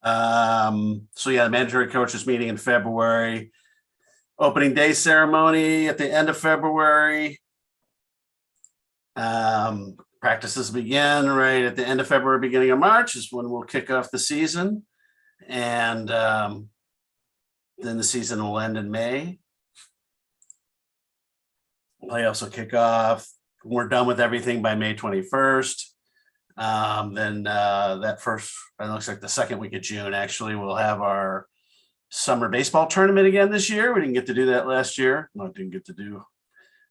So yeah, the mandatory coaches meeting in February, opening day ceremony at the end of February. Practices begin right at the end of February, beginning of March is when we'll kick off the season. And then the season will end in May. Playoffs will kick off. We're done with everything by May 21st. Then that first, it looks like the second week of June, actually, we'll have our summer baseball tournament again this year. We didn't get to do that last year. No, didn't get to do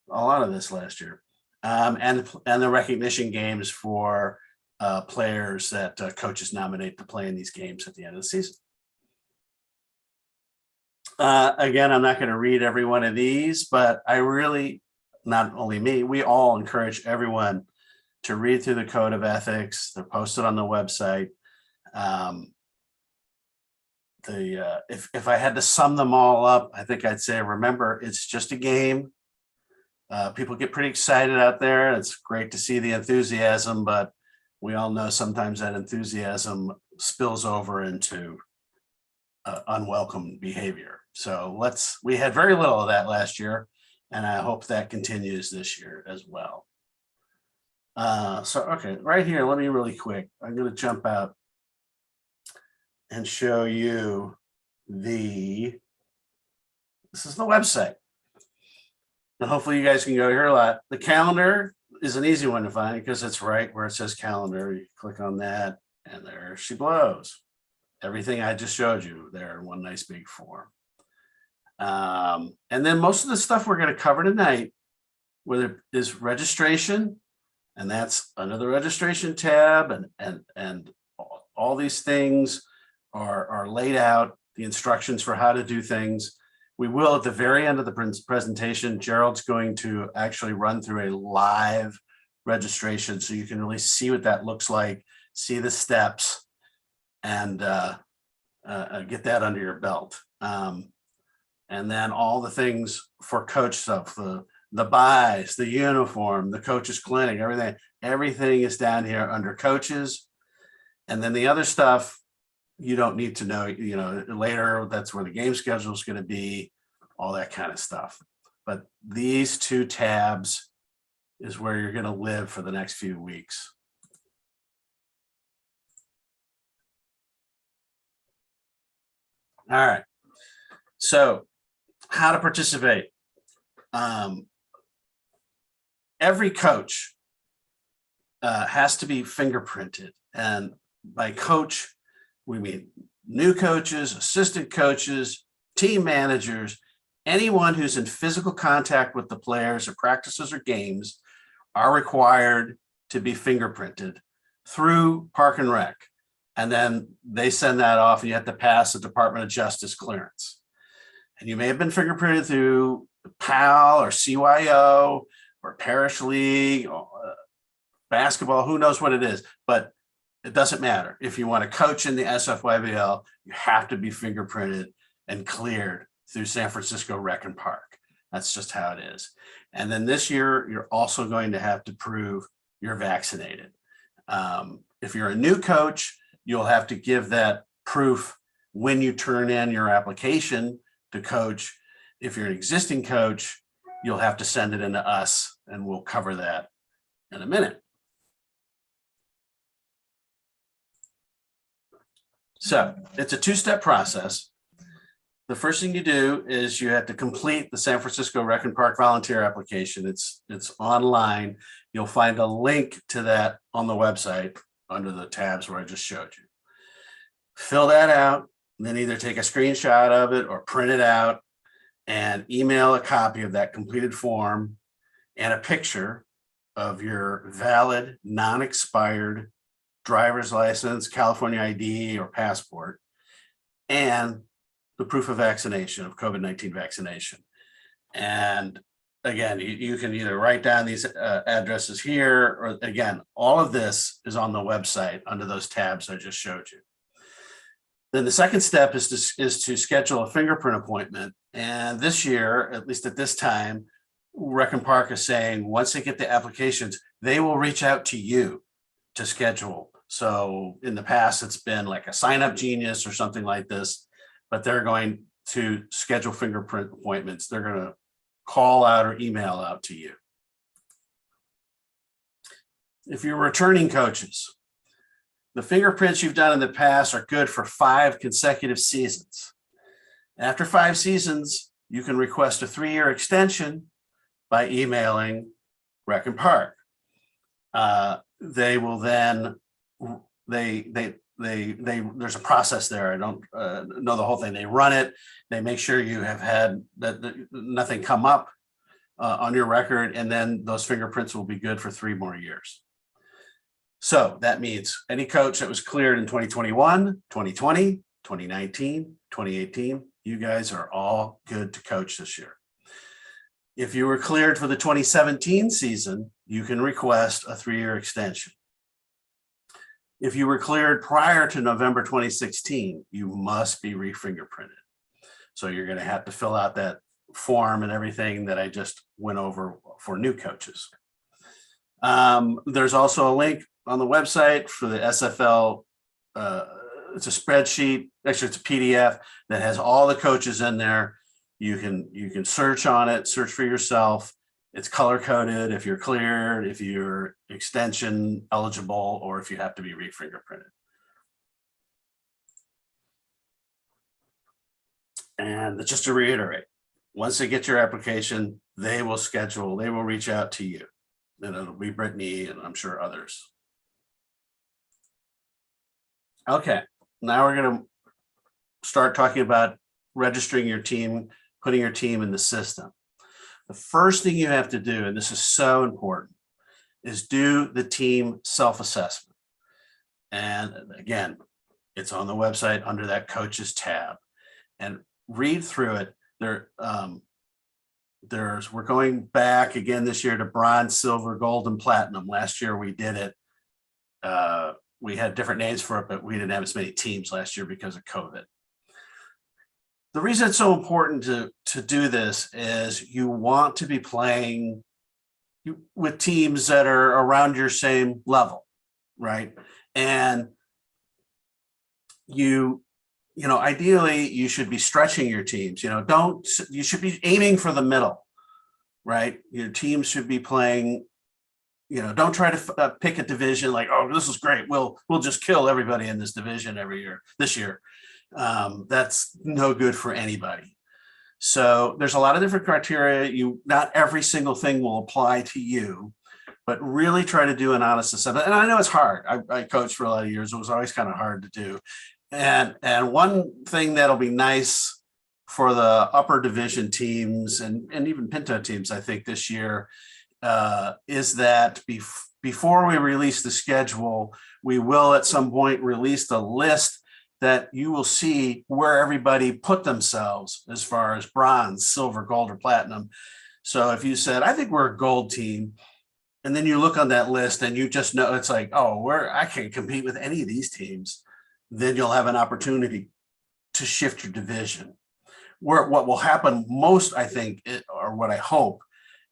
a lot of this last year. And the recognition games for players that coaches nominate to play in these games at the end of the season. Again, I'm not going to read every one of these, but I really, not only me, we all encourage everyone to read through the code of ethics. They're posted on the website. If I had to sum them all up, I think I'd say, remember, it's just a game. People get pretty excited out there. It's great to see the enthusiasm, but we all know sometimes that enthusiasm spills over into unwelcome behavior. So we had very little of that last year, and I hope that continues this year as well. Okay, right here, let me really quick, I'm going to jump out and show you this is the website. And hopefully you guys can go here a lot. The calendar is an easy one to find because it's right where it says calendar. You click on that and there she blows. Everything I just showed you there in one nice big form. And then most of the stuff we're going to cover tonight, whether it is registration, and that's under the registration tab, and all these things are laid out, the instructions for how to do things. We will, at the very end of the presentation, Gerald's going to actually run through a live registration so you can really see what that looks like, see the steps, and get that under your belt. And then all the things for coach stuff, the buys, the uniform, the coaches clinic, everything is down here under coaches. And then the other stuff you don't need to know, later, that's where the game schedule is going to be, all that kind of stuff. But these two tabs is where you're going to live for the next few weeks. All right. So how to participate. Every coach has to be fingerprinted. And by coach, we mean new coaches, assistant coaches, team managers, anyone who's in physical contact with the players or practices or games are required to be fingerprinted through Park and Rec. And then they send that off and you have to pass the Department of Justice clearance. And you may have been fingerprinted through PAL or CYO or Parish League, or basketball, who knows what it is, but it doesn't matter. If you want to coach in the SFYBL, you have to be fingerprinted and cleared through San Francisco Rec and Park. That's just how it is. And then this year, you're also going to have to prove you're vaccinated. If you're a new coach, you'll have to give that proof when you turn in your application to coach. If you're an existing coach, you'll have to send it into us, and we'll cover that in a minute. So it's a two-step process. The first thing you do is you have to complete the San Francisco Rec and Park volunteer application. It's online. You'll find a link to that on the website under the tabs where I just showed you. Fill that out, and then either take a screenshot of it or print it out and email a copy of that completed form and a picture of your valid, non-expired driver's license, California ID, or passport, and the proof of vaccination, of COVID-19 vaccination. And again, you can either write down these addresses here, or again, all of this is on the website under those tabs I just showed you. Then the second step is to schedule a fingerprint appointment. And this year, at least at this time, Rec and Park is saying once they get the applications, they will reach out to you to schedule So in the past, it's been like a Sign Up Genius or something like this, but they're going to schedule fingerprint appointments. They're going to call out or email out to you. If you're returning coaches, the fingerprints you've done in the past are good for 5 consecutive seasons. After 5 seasons, you can request a 3-year extension by emailing Rec and Park. They will then, there's a process there. I don't know the whole thing. They run it. They make sure you have had nothing come up on your record, and then those fingerprints will be good for 3 more years. So that means any coach that was cleared in 2021, 2020, 2019, 2018, you guys are all good to coach this year. If you were cleared for the 2017 season, you can request a 3-year extension. If you were cleared prior to November 2016, you must be re-fingerprinted. So you're going to have to fill out that form and everything that I just went over for new coaches. There's also a link on the website for the SFL. It's a spreadsheet. Actually, it's a PDF that has all the coaches in there. You can search on it, search for yourself. It's color coded if you're cleared, if you're extension eligible, or if you have to be re-fingerprinted. And just to reiterate, once they get your application, they will reach out to you. And it'll be Brittany and I'm sure others. Okay, now we're going to start talking about registering your team, putting your team in the system. The first thing you have to do, and this is so important, is do the team self-assessment. And again, it's on the website under that coaches tab, and read through it. We're going back again this year to bronze, silver, gold, and platinum. Last year we did it. We had different names for it, but we didn't have as many teams last year because of COVID. The reason it's so important to do this is you want to be playing with teams that are around your same level, right? And ideally you should be stretching your teams. You should be aiming for the middle, right? Your teams should be playing. Don't try to pick a division like, oh, this is great. We'll just kill everybody in this division this year. That's no good for anybody. So there's a lot of different criteria. Not every single thing will apply to you, but really try to do an honest assessment. And I know it's hard. I coached for a lot of years. It was always kind of hard to do. And one thing that'll be nice for the upper division teams and even Pinto teams, I think this year, is that before we release the schedule, we will at some point release the list that you will see where everybody put themselves as far as bronze, silver, gold, or platinum. So if you said, I think we're a gold team, and then you look on that list and you just know it's like, oh, I can't compete with any of these teams, then you'll have an opportunity to shift your division. What will happen most, I think, or what I hope,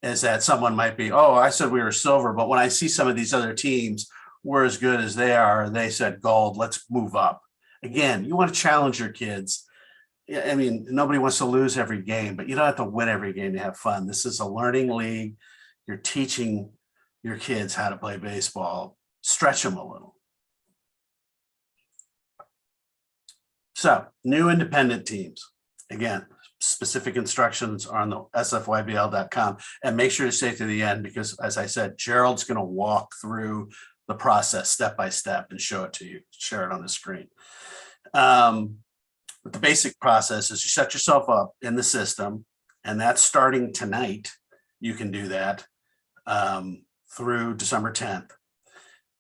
is that someone might be, oh, I said we were silver, but when I see some of these other teams, we're as good as they are, and they said gold, let's move up. Again, you want to challenge your kids. I mean, nobody wants to lose every game, but you don't have to win every game to have fun. This is a learning league. You're teaching your kids how to play baseball. Stretch them a little. So, new independent teams. Again, specific instructions are on the SFYBL.com, and make sure to stay to the end because, as I said, Gerald's going to walk through the process step by step and show it to you, share it on the screen. But the basic process is you set yourself up in the system, and that's starting tonight. You can do that through December 10th.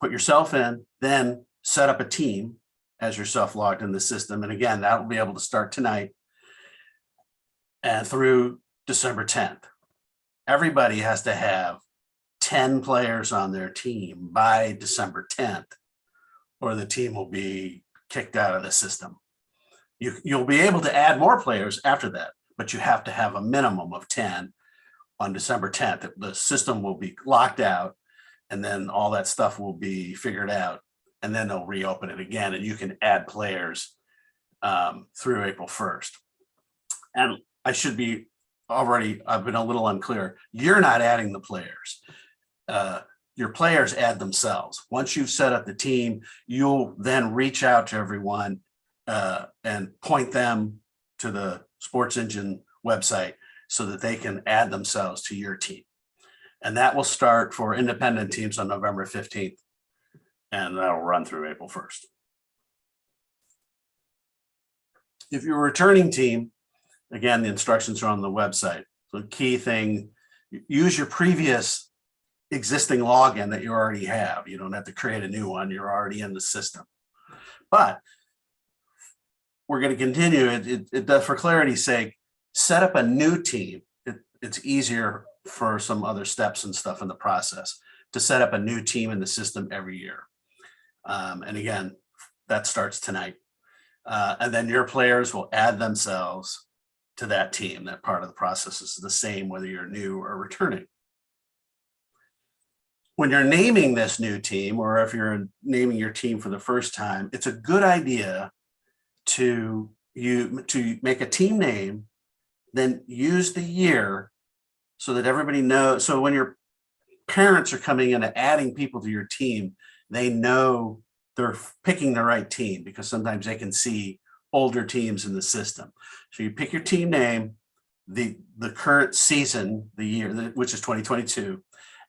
Put yourself in, then set up a team as yourself logged in the system. And again, that will be able to start tonight and through December 10th. Everybody has to have 10 players on their team by December 10th, or the team will be kicked out of the system. You'll be able to add more players after that, but you have to have a minimum of 10 on December 10th. The system will be locked out, and then all that stuff will be figured out and then they'll reopen it again, and you can add players through April 1st. And I should be I've been a little unclear. You're not adding the players. Your players add themselves. Once you've set up the team, you'll then reach out to everyone and point them to the Sports Engine website so that they can add themselves to your team. And that will start for independent teams on November 15th, and that'll run through April 1st. If you're a returning team, again, the instructions are on the website. So the key thing, use your previous existing login that you already have. You don't have to create a new one. You're already in the system. But we're going to continue. It does, for clarity's sake, set up a new team. It's easier for some other steps and stuff in the process to set up a new team in the system every year. And again, that starts tonight. And then your players will add themselves to that team. That part of the process is the same whether you're new or returning. When you're naming this new team, or if you're naming your team for the first time, it's a good idea to make a team name, then use the year so that everybody knows. So when your parents are coming in and adding people to your team, they know they're picking the right team, because sometimes they can see older teams in the system. So you pick your team name, the current season, the year, which is 2022,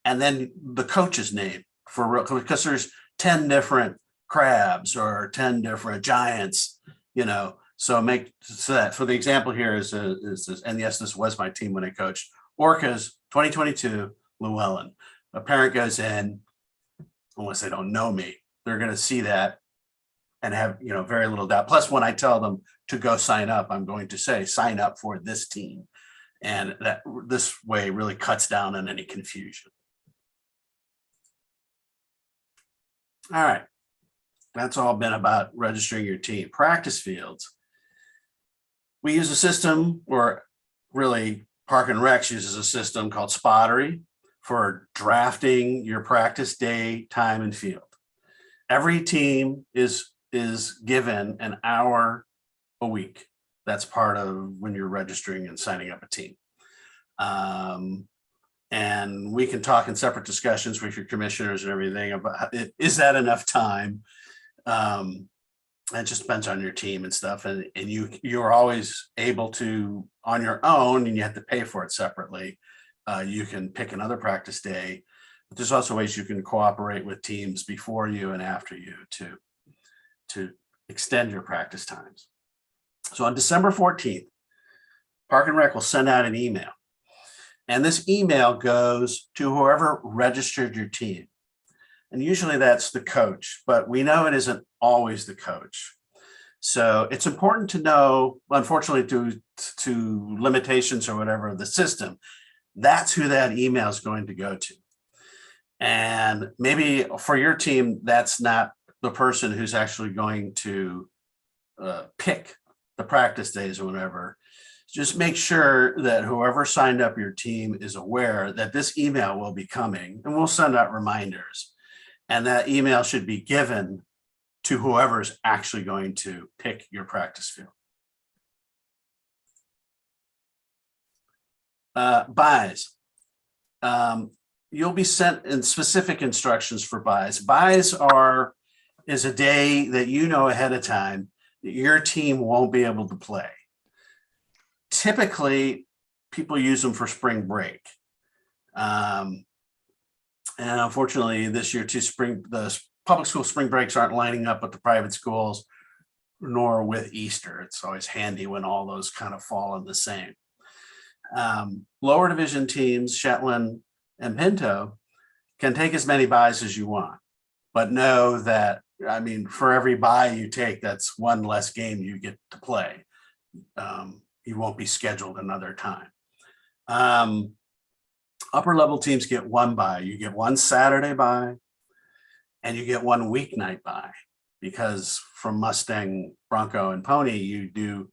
and then the coach's name, for real, because there's 10 different crabs or 10 different giants, you know. So that for the example here is this, and yes, this was my team when I coached. Orcas 2022 Llewellyn. A parent goes in, unless they don't know me, they're going to see that and have, you know, very little doubt. Plus, when I tell them to go sign up, I'm going to say, sign up for this team. And that this way really cuts down on any confusion. All right. That's all been about registering your team. Practice fields. We use a system, or really Park and Recs uses a system called Spottery for drafting your practice day, time, and field. Every team is given an hour a week. That's part of when you're registering and signing up a team. And we can talk in separate discussions with your commissioners and everything about is that enough time? It just depends on your team and stuff. And you're always able to, on your own, and you have to pay for it separately. You can pick another practice day, but there's also ways you can cooperate with teams before you and after you to extend your practice times. So on December 14th, Park and Rec will send out an email. And this email goes to whoever registered your team. And usually that's the coach, but we know it isn't always the coach. So it's important to know, unfortunately, to limitations or whatever of the system, that's who that email is going to go to. And maybe for your team, that's not the person who's actually going to pick the practice days or whatever. Just make sure that whoever signed up your team is aware that this email will be coming, and we'll send out reminders. And that email should be given to whoever's actually going to pick your practice field. Buys. You'll be sent in specific instructions for buys. Buys is a day that you know ahead of time that your team won't be able to play. Typically, people use them for spring break. And unfortunately, this year too, the public school spring breaks aren't lining up with the private schools, nor with Easter. It's always handy when all those kind of fall in the same. Lower division teams, Shetland and Pinto, can take as many buys as you want, but know that, I mean, for every buy you take, that's one less game you get to play. You won't be scheduled another time. Upper level teams get one buy. You get one Saturday buy, and you get one weeknight buy, because from Mustang, Bronco, and Pony, you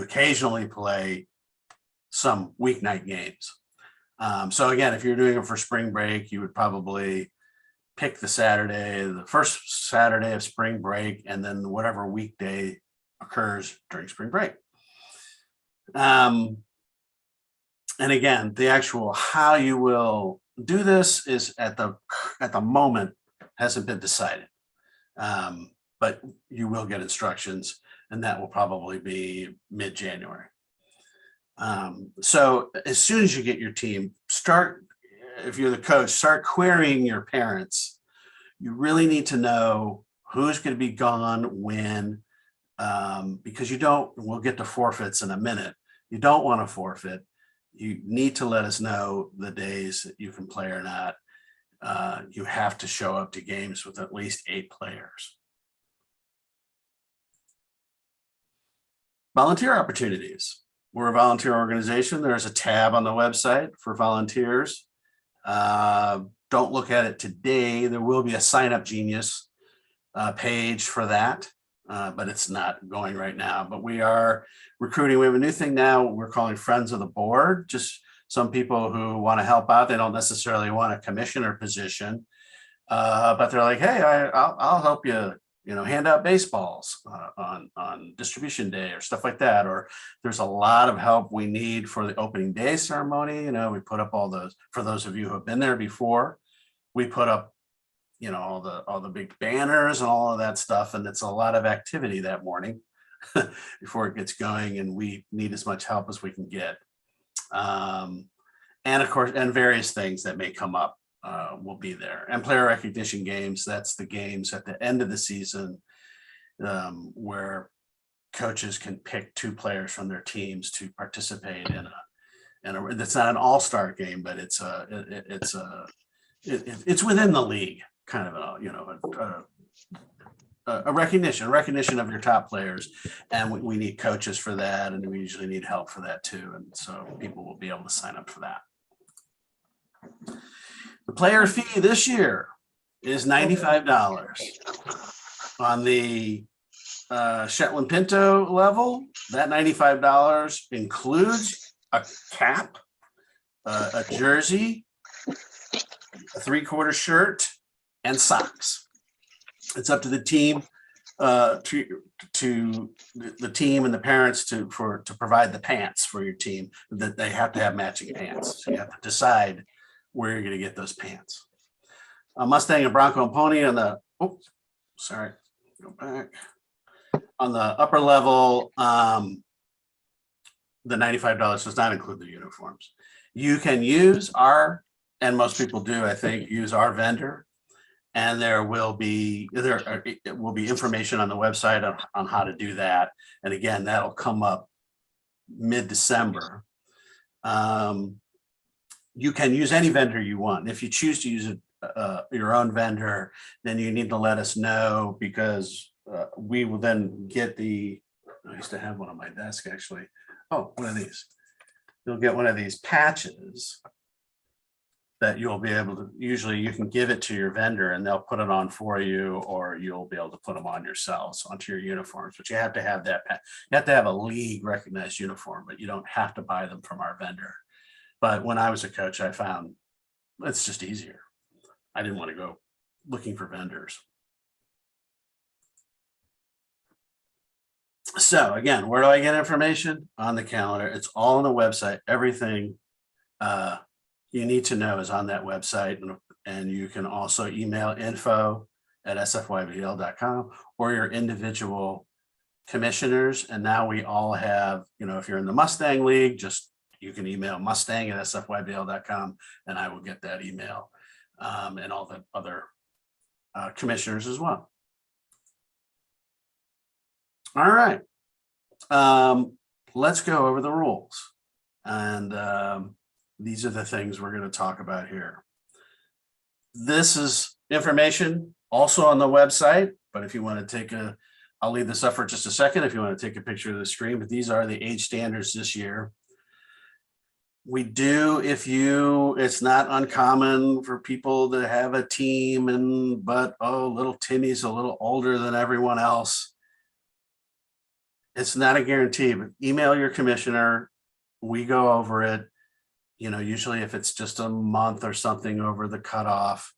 occasionally play some weeknight games. So again, if you're doing it for spring break, you would probably pick the Saturday, the first Saturday of spring break, and then whatever weekday occurs during spring break. And again, the actual how you will do this is at the moment hasn't been decided, but you will get instructions, and that will probably be mid-January. So as soon as you get your team, if you're the coach, start querying your parents. You really need to know who's going to be gone when, because we'll get to forfeits in a minute. You don't want to forfeit. You need to let us know the days that you can play or not. You have to show up to games with at least 8 players. Volunteer opportunities. We're a volunteer organization. There's a tab on the website for volunteers. Don't look at it today. There will be a Sign Up Genius page for that, but it's not going right now. But we are recruiting. We have a new thing now we're calling Friends of the Board. Just some people who want to help out. They don't necessarily want a commissioner position, but they're like, hey, I'll help you, hand out baseballs on distribution day or stuff like that. Or there's a lot of help we need for the opening day ceremony. We put up all those, for those of you who have been there before, we put up, all the big banners and all of that stuff. And it's a lot of activity that morning before it gets going. And we need as much help as we can get. And of course, and various things that may come up will be there. And player recognition games, that's the games at the end of the season where coaches can pick 2 players from their teams to participate in it's not an all-star game, but it's within the league, kind of a recognition of your top players. And we need coaches for that, and we usually need help for that too. And so people will be able to sign up for that. The player fee this year is $95. On the Shetland Pinto level, that $95 includes a cap, a jersey, a 3/4 shirt, and socks. It's up to the team, to the team and the parents to provide the pants for your team. That they have to have matching pants. So you have to decide where you're going to get those pants. A Mustang, a Bronco, and Pony on the, go back. On the upper level, the $95 does not include the uniforms. You can use and most people do, I think, use our vendor. And there will be information on the website on how to do that. And again, that'll come up mid-December. You can use any vendor you want. If you choose to use your own vendor, then you need to let us know, because we will then get I used to have one on my desk actually. Oh, one of these. You'll get one of these patches that you'll be able to, usually you can give it to your vendor and they'll put it on for you, or you'll be able to put them on yourselves onto your uniforms. But you have to have that, you have to have a league recognized uniform, but you don't have to buy them from our vendor. But when I was a coach, I found it's just easier. I didn't want to go looking for vendors. So again, where do I get information? On the calendar. It's all on the website. Everything you need to know is on that website. And you can also email info@sfybl.com or your individual commissioners. And now we all have, if you're in the Mustang League, you can email mustang@sfybl.com and I will get that email, and all the other commissioners as well. All right. Let's go over the rules. And these are the things we're going to talk about here. This is information also on the website, but if you want to I'll leave this up for just a second if you want to take a picture of the screen, but these are the age standards this year. We do, it's not uncommon for people to have a team but little Timmy's a little older than everyone else. It's not a guarantee, but email your commissioner. We go over it. Usually if it's just a month or something over the cutoff,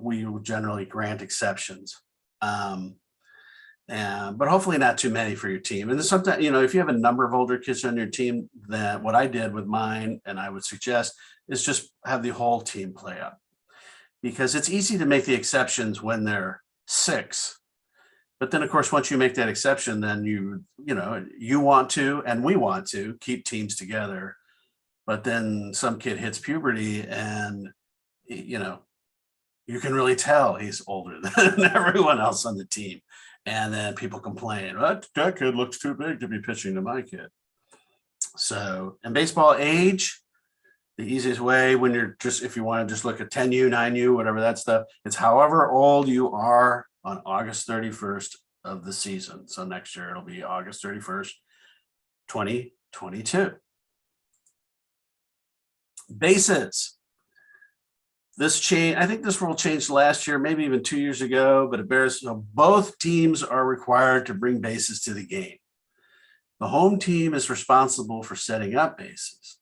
we will generally grant exceptions. But hopefully not too many for your team. And then sometimes, if you have a number of older kids on your team, then what I did with mine, and I would suggest, is just have the whole team play up, because it's easy to make the exceptions when they're 6. But then, of course, once you make that exception, then you want to, and we want to keep teams together. But then some kid hits puberty, and you can really tell he's older than everyone else on the team. And then people complain, that kid looks too big to be pitching to my kid. So, in baseball age, the easiest way, when if you want to just look at 10U, 9U, whatever that stuff, it's however old you are on August 31st of the season. So next year it'll be August 31st, 2022. Bases. I think this rule changed last year, maybe even 2 years ago, but it bears, both teams are required to bring bases to the game. The home team is responsible for setting up bases.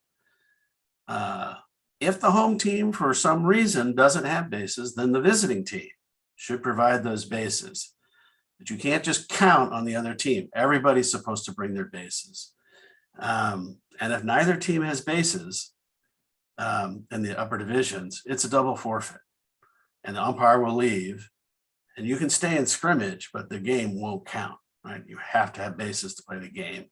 If the home team, for some reason, doesn't have bases, then the visiting team should provide those bases. But you can't just count on the other team. Everybody's supposed to bring their bases. And if neither team has bases, in the upper divisions, it's a double forfeit, and the umpire will leave, and you can stay in scrimmage, but the game won't count, right? You have to have bases to play the game.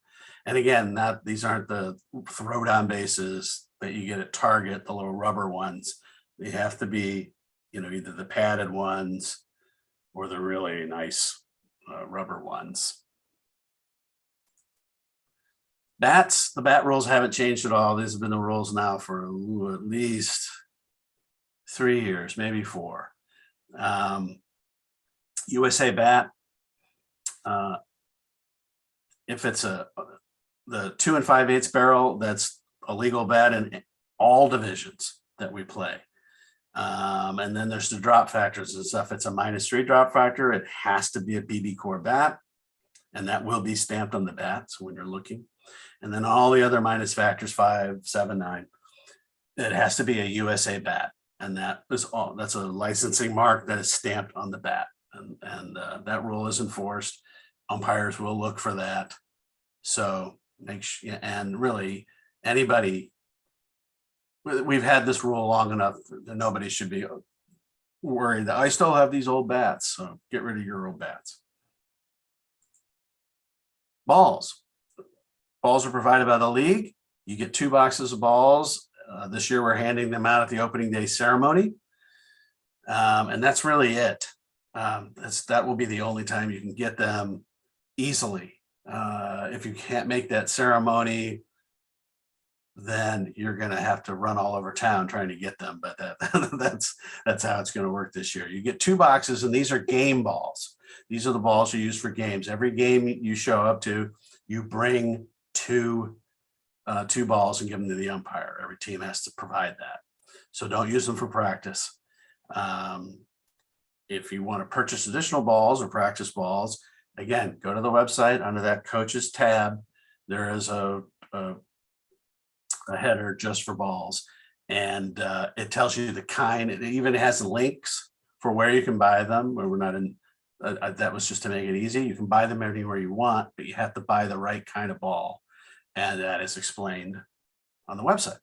And again, these aren't the throw down bases that you get at Target, the little rubber ones. They have to be, either the padded ones or the really nice rubber ones. Bats, the bat rules haven't changed at all. These have been the rules now for at least 3 years, maybe 4. USA bat, if it's the 2 5/8 barrel, that's a legal bat in all divisions that we play. And then there's the drop factors and stuff. It's a -3 drop factor. It has to be a BB core bat, and that will be stamped on the bat. So when you're looking. And then all the other minus factors, 5, 7, 9, it has to be a USA bat. And that's a licensing mark that is stamped on the bat. And that rule is enforced. Umpires will look for that. So make sure, and really anybody, we've had this rule long enough that nobody should be worried that I still have these old bats. So get rid of your old bats. Balls. Balls are provided by the league. You get 2 boxes of balls. This year, we're handing them out at the opening day ceremony. And that's really it. That will be the only time you can get them easily. If you can't make that ceremony, then you're going to have to run all over town trying to get them. But that's how it's going to work this year. You get 2 boxes, and these are game balls. These are the balls you use for games. Every game you show up to, you bring two balls and give them to the umpire. Every team has to provide that. So don't use them for practice. If you want to purchase additional balls or practice balls, again, go to the website under that coaches tab. There is a header just for balls, and it tells you the kind. It even has links for where you can buy them. Where we're not in. That was just to make it easy. You can buy them anywhere you want, but you have to buy the right kind of ball, and that is explained on the website.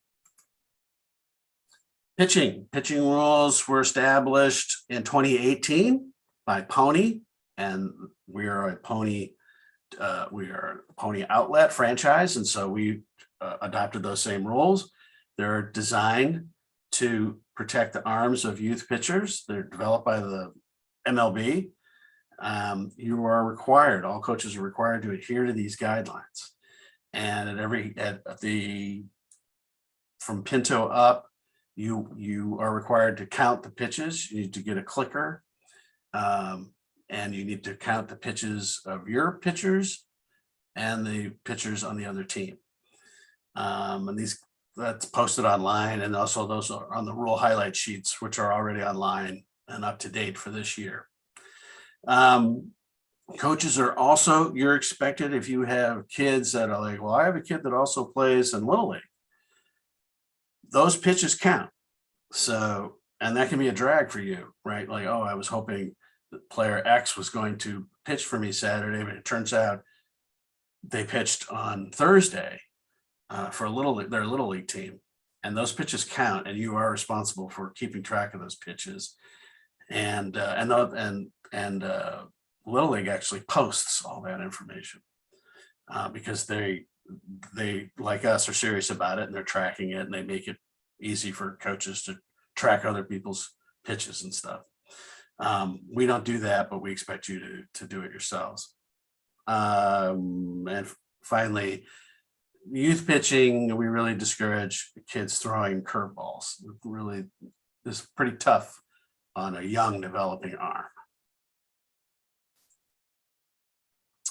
Pitching rules were established in 2018 by Pony, and we are a Pony outlet franchise, and so we adopted those same rules. They're designed to protect the arms of youth pitchers. They're developed by the MLB. You are required, all coaches are required to adhere to these guidelines. And from Pinto up, you are required to count the pitches. You need to get a clicker, and you need to count the pitches of your pitchers and the pitchers on the other team. And that's posted online, and also those are on the rule highlight sheets, which are already online and up to date for this year. Coaches are also, you're expected, if you have kids that are like, well, I have a kid that also plays in Little League, those pitches count. So, And that can be a drag for you, right? Like, oh, I was hoping that player X was going to pitch for me Saturday, but it turns out they pitched on Thursday for their little league team, and those pitches count, and you are responsible for keeping track of those pitches. And Little League actually posts all that information because they like us are serious about it, and they're tracking it, and they make it easy for coaches to track other people's pitches and stuff. We don't do that, but we expect you to do it yourselves. And finally, youth pitching, we really discourage kids throwing curveballs. Really, this is pretty tough on a young developing arm.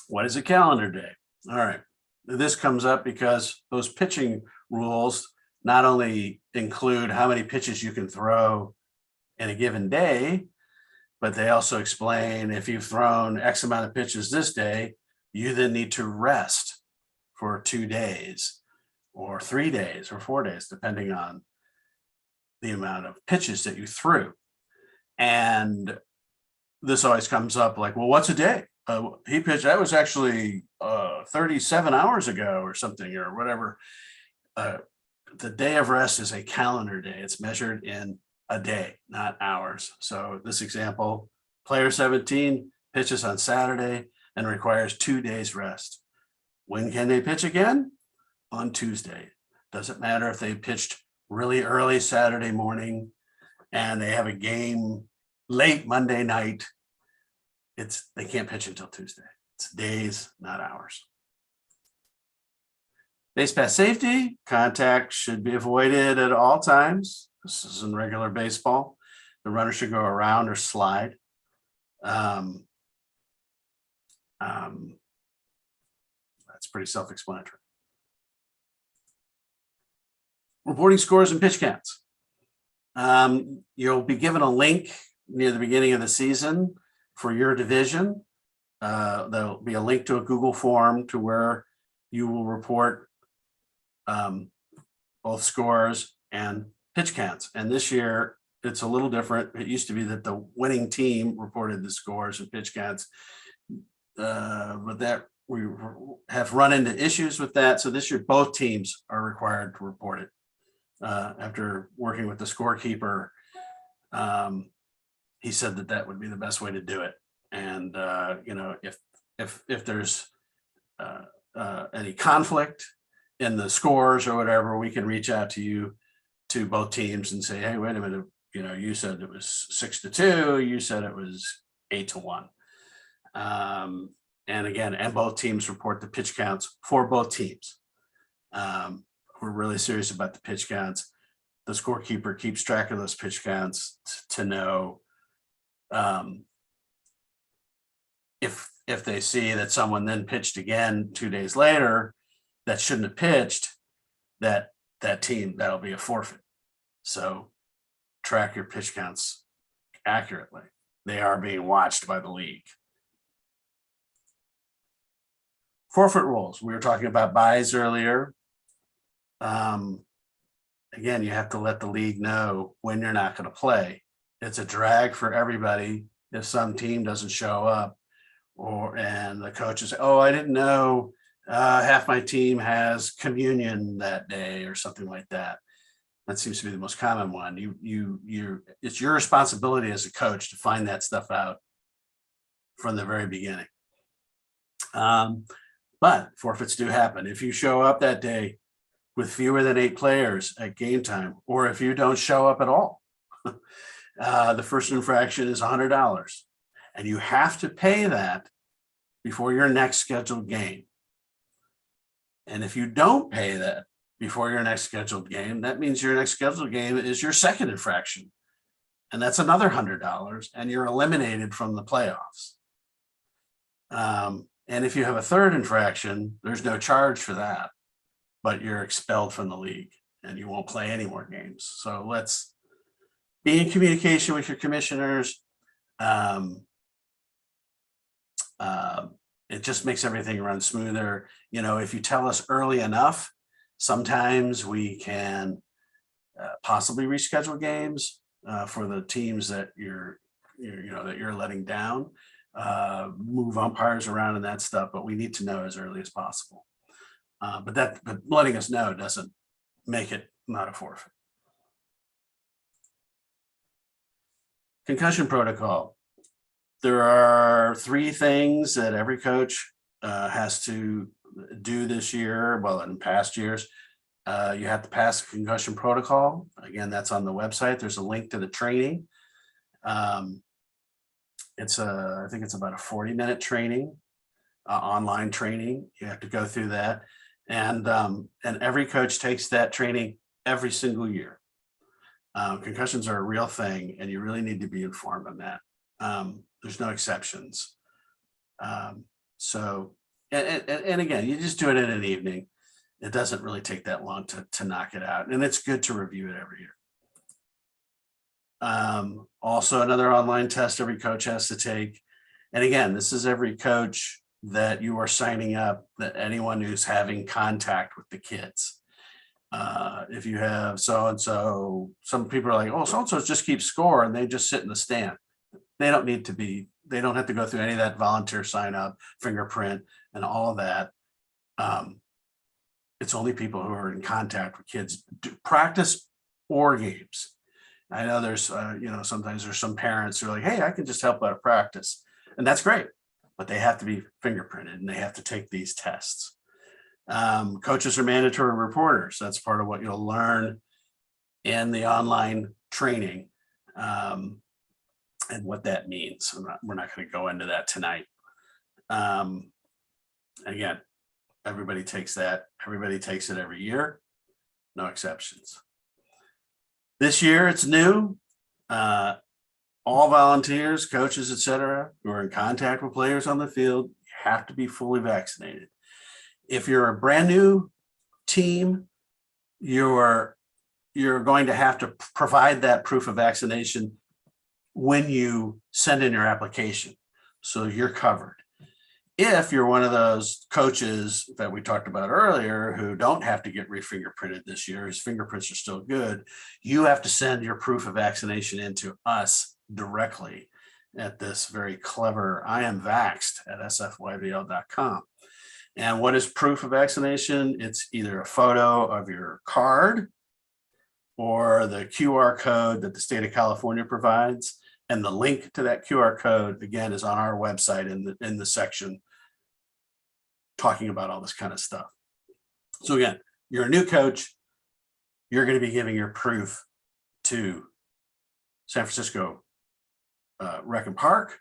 What is a calendar day? All right, this comes up because those pitching rules not only include how many pitches you can throw in a given day, but they also explain if you've thrown X amount of pitches this day, you then need to rest for 2 days or 3 days or 4 days, depending on the amount of pitches that you threw. And this always comes up like, well, what's a day? He pitched, that was actually 37 hours ago or something or whatever. The day of rest is a calendar day. It's measured in a day, not hours. So this example, player 17 pitches on Saturday and requires 2 days rest. When can they pitch again? On Tuesday. Doesn't matter if they pitched really early Saturday morning and they have a game late Monday night. They can't pitch until Tuesday. It's days, not hours. Base pass safety, contact should be avoided at all times. This is in regular baseball. The runner should go around or slide. That's pretty self-explanatory. Reporting scores and pitch counts. You'll be given a link near the beginning of the season for your division. There'll be a link to a Google form to where you will report both scores and pitch counts. And this year it's a little different. It used to be that the winning team reported the scores and pitch counts, but that we have run into issues with that. So this year both teams are required to report it. After working with the scorekeeper, he said that would be the best way to do it. And if there's any conflict in the scores or whatever, we can reach out to both teams and say, hey, wait a minute, you said it was 6-2, you said it was 8-1. And again, and both teams report the pitch counts for both teams. We're really serious about the pitch counts. The scorekeeper keeps track of those pitch counts to know if they see that someone then pitched again 2 days later that shouldn't have pitched, that team, that'll be a forfeit. So track your pitch counts accurately. They are being watched by the league. Forefoot rules. We were talking about buys earlier. Again, you have to let the league know when you're not going to play. It's a drag for everybody if some team doesn't show up, and the coaches say, oh, I didn't know half my team has communion that day or something like that. That seems to be the most common one. It's your responsibility as a coach to find that stuff out from the very beginning. But forfeits do happen. If you show up that day with fewer than 8 players at game time, or if you don't show up at all, the first infraction is $100, and you have to pay that before your next scheduled game. And if you don't pay that before your next scheduled game, that means your next scheduled game is your second infraction, and that's another $100, and you're eliminated from the playoffs. And if you have a third infraction, there's no charge for that, but you're expelled from the league and you won't play any more games. So let's be in communication with your commissioners. It just makes everything run smoother. If you tell us early enough, sometimes we can possibly reschedule games. for the teams that you're letting down. Move umpires around and that stuff, but we need to know as early as possible. But letting us know doesn't make it not a forfeit. Concussion protocol. There are 3 things that every coach has to do this year. Well, in past years, you have to pass a concussion protocol. Again, that's on the website. There's a link to the training. I think it's about a 40-minute training, online training. You have to go through that, and every coach takes that training every single year. Concussions are a real thing, and you really need to be informed on that. There's no exceptions. So, and again, you just do it in an evening. It doesn't really take that long to knock it out, and it's good to review it every year. Also, another online test every coach has to take. And again, this is every coach that you are signing up, that anyone who's having contact with the kids. If you have so-and-so, some people are like, oh, so-and-so just keeps score and they just sit in the stand. They don't have to go through any of that volunteer sign up, fingerprint, and all of that. It's only people who are in contact with kids, practice or games. I know there's, sometimes there's some parents who are like, hey, I can just help out at practice. And that's great, but they have to be fingerprinted and they have to take these tests. Coaches are mandatory reporters. That's part of what you'll learn in the online training, and what that means. We're not going to go into that tonight. Again, everybody takes that. Everybody takes it every year. No exceptions. This year, it's new. All volunteers, coaches, etc., who are in contact with players on the field have to be fully vaccinated. If you're a brand new team, you're going to have to provide that proof of vaccination when you send in your application, so you're covered. If you're one of those coaches that we talked about earlier who don't have to get re-fingerprinted this year, his fingerprints are still good, you have to send your proof of vaccination into us directly at this very clever I am vaxxed at SFYBL.com. And what is proof of vaccination? It's either a photo of your card or the QR code that the state of California provides. And the link to that QR code, again, is on our website in the section talking about all this kind of stuff. So again, you're a new coach, you're going to be giving your proof to San Francisco Rec and Park.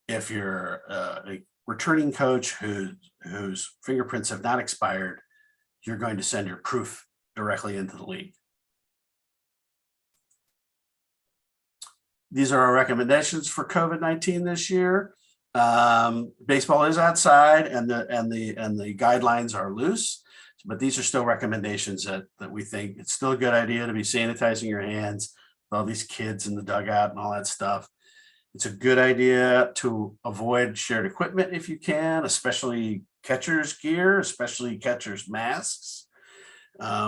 If you're a returning coach whose fingerprints have not expired, you're going to send your proof directly into the league. These are our recommendations for COVID-19 this year. Baseball is outside, and the guidelines are loose, but these are still recommendations that we think it's still a good idea to be sanitizing your hands with all these kids in the dugout and all that stuff. It's a good idea to avoid shared equipment if you can, especially catcher's gear, especially catcher's masks,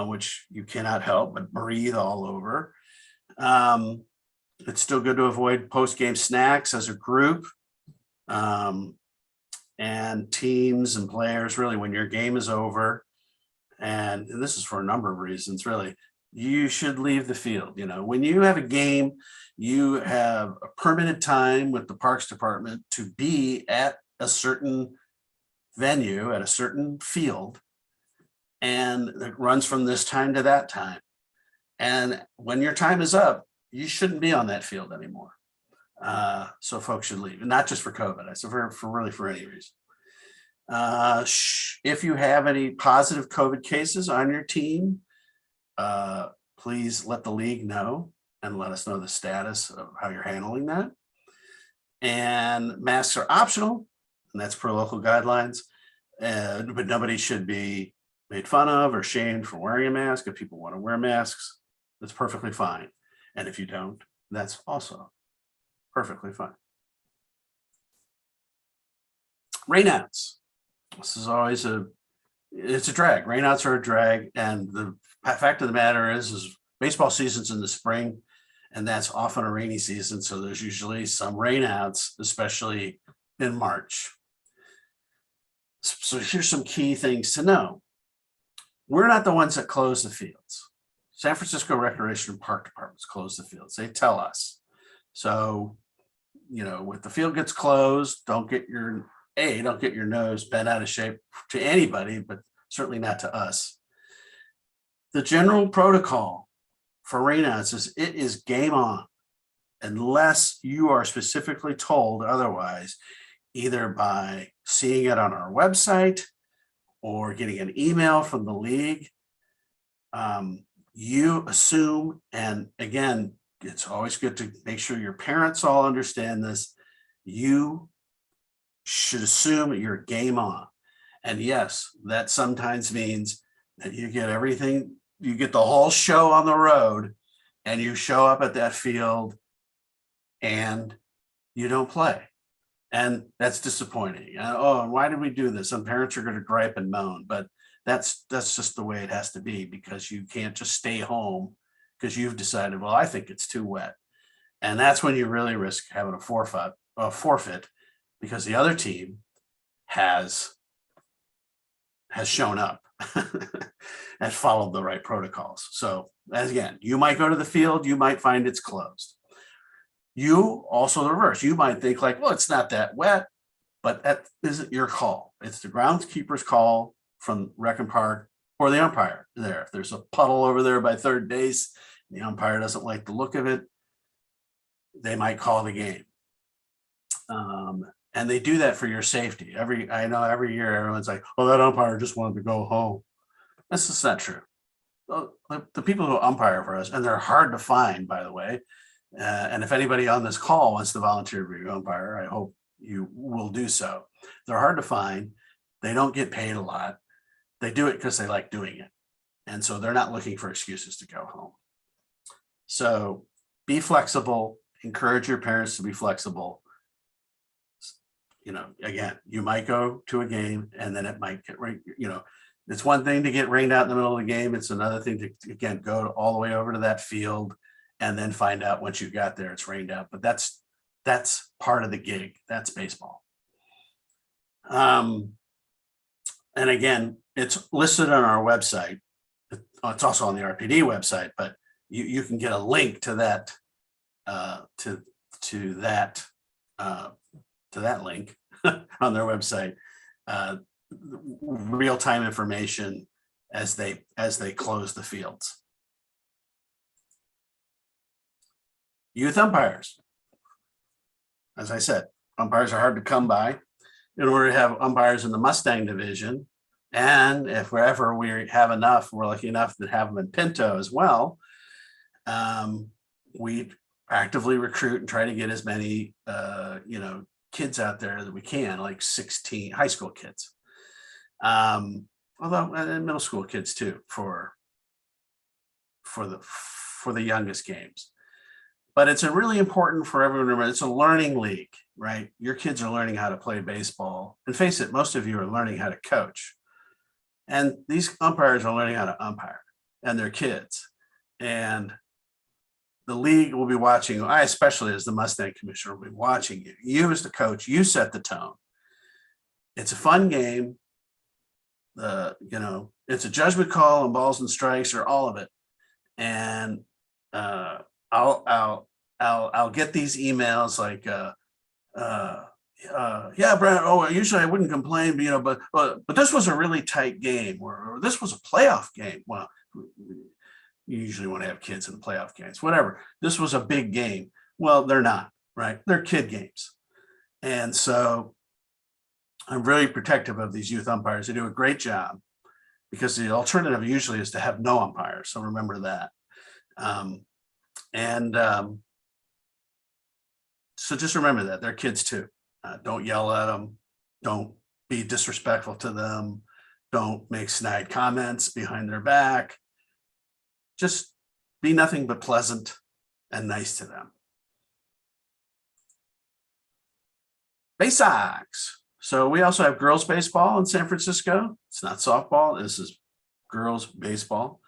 which you cannot help but breathe all over. It's still good to avoid post-game snacks as a group, and teams and players. Really, when your game is over, and this is for a number of reasons, really, you should leave the field. When you have a game, you have a permitted time with the Parks Department to be at a certain venue, at a certain field, and it runs from this time to that time. And when your time is up, you shouldn't be on that field anymore. So folks should leave, and not just for COVID. I said for any reason. If you have any positive COVID cases on your team, please let the league know and let us know the status of how you're handling that. And masks are optional, and that's per local guidelines. But nobody should be made fun of or shamed for wearing a mask. If people want to wear masks, that's perfectly fine. And if you don't, that's also perfectly fine. Rainouts. This is always it's a drag. Rainouts are a drag. And the fact of the matter is baseball season's in the spring, And that's often a rainy season. So there's usually some rainouts, especially in March. So here's some key things to know. We're not the ones that close the fields. San Francisco Recreation and Park Departments close the fields. They tell us. So, you know, if the field gets closed, don't get your nose bent out of shape to anybody, but certainly not to us. The general protocol for rainouts is it is game on unless you are specifically told otherwise, either by seeing it on our website or getting an email from the league. You assume, and again, it's always good to make sure your parents all understand this. You should assume that you're game on. And yes, that sometimes means that you get everything, you get the whole show on the road and you show up at that field and you don't play. And that's disappointing. Oh, and why did we do this? Some parents are going to gripe and moan, but that's just the way it has to be, because you can't just stay home because you've decided, well, I think it's too wet. And that's when you really risk having a forfeit because the other team has shown up and followed the right protocols. So as again, you might go to the field, you might find it's closed. You also the reverse. You might think like, well, it's not that wet, but that isn't your call. It's the groundskeeper's call from Rec and Park or the umpire there. If there's a puddle over there by third base, the umpire doesn't like the look of it, they might call the game. And they do that for your safety. I know every year everyone's like, oh, that umpire just wanted to go home. That's just not true. The people who umpire for us, and they're hard to find, by the way. And if anybody on this call wants to volunteer to be an umpire, I hope you will do so. They're hard to find. They don't get paid a lot. They do it because they like doing it. And so they're not looking for excuses to go home. So be flexible, encourage your parents to be flexible. You know, again, you might go to a game and then it might get rained. You know, it's one thing to get rained out in the middle of the game. It's another thing to, again, go all the way over to that field and then find out once you got there, it's rained out. But that's part of the gig. That's baseball. And again, it's listed on our website. It's also on the RPD website, but you can get a link to that to that link on their website. Real-time information as they close the fields. Youth umpires. As I said, umpires are hard to come by. In order to have umpires in the Mustang division, and if wherever we have enough, we're lucky enough to have them in Pinto as well, we actively recruit and try to get as many kids out there that we can, like 16 high school kids, although and middle school kids too, for the youngest games. But it's really important for everyone to remember, it's a learning league, right? Your kids are learning how to play baseball. And face it, most of you are learning how to coach. And these umpires are learning how to umpire, and they're kids. And the league will be watching. I, especially as the Mustang commissioner, will be watching you. You as the coach, you set the tone. It's a fun game. It's a judgment call on balls and strikes, or all of it. And I'll get these emails like, yeah, Brad. Oh, usually I wouldn't complain, but this was a really tight game, or this was a playoff game. Well, you usually want to have kids in the playoff games, whatever. This was a big game. Well, they're not, right? They're kid games. And so I'm really protective of these youth umpires. They do a great job, because the alternative usually is to have no umpires. So remember that. So just remember that they're kids too. Don't yell at them. Don't be disrespectful to them. Don't make snide comments behind their back. Just be nothing but pleasant and nice to them. Base Sox. So we also have girls baseball in San Francisco. It's not softball. This is girls baseball.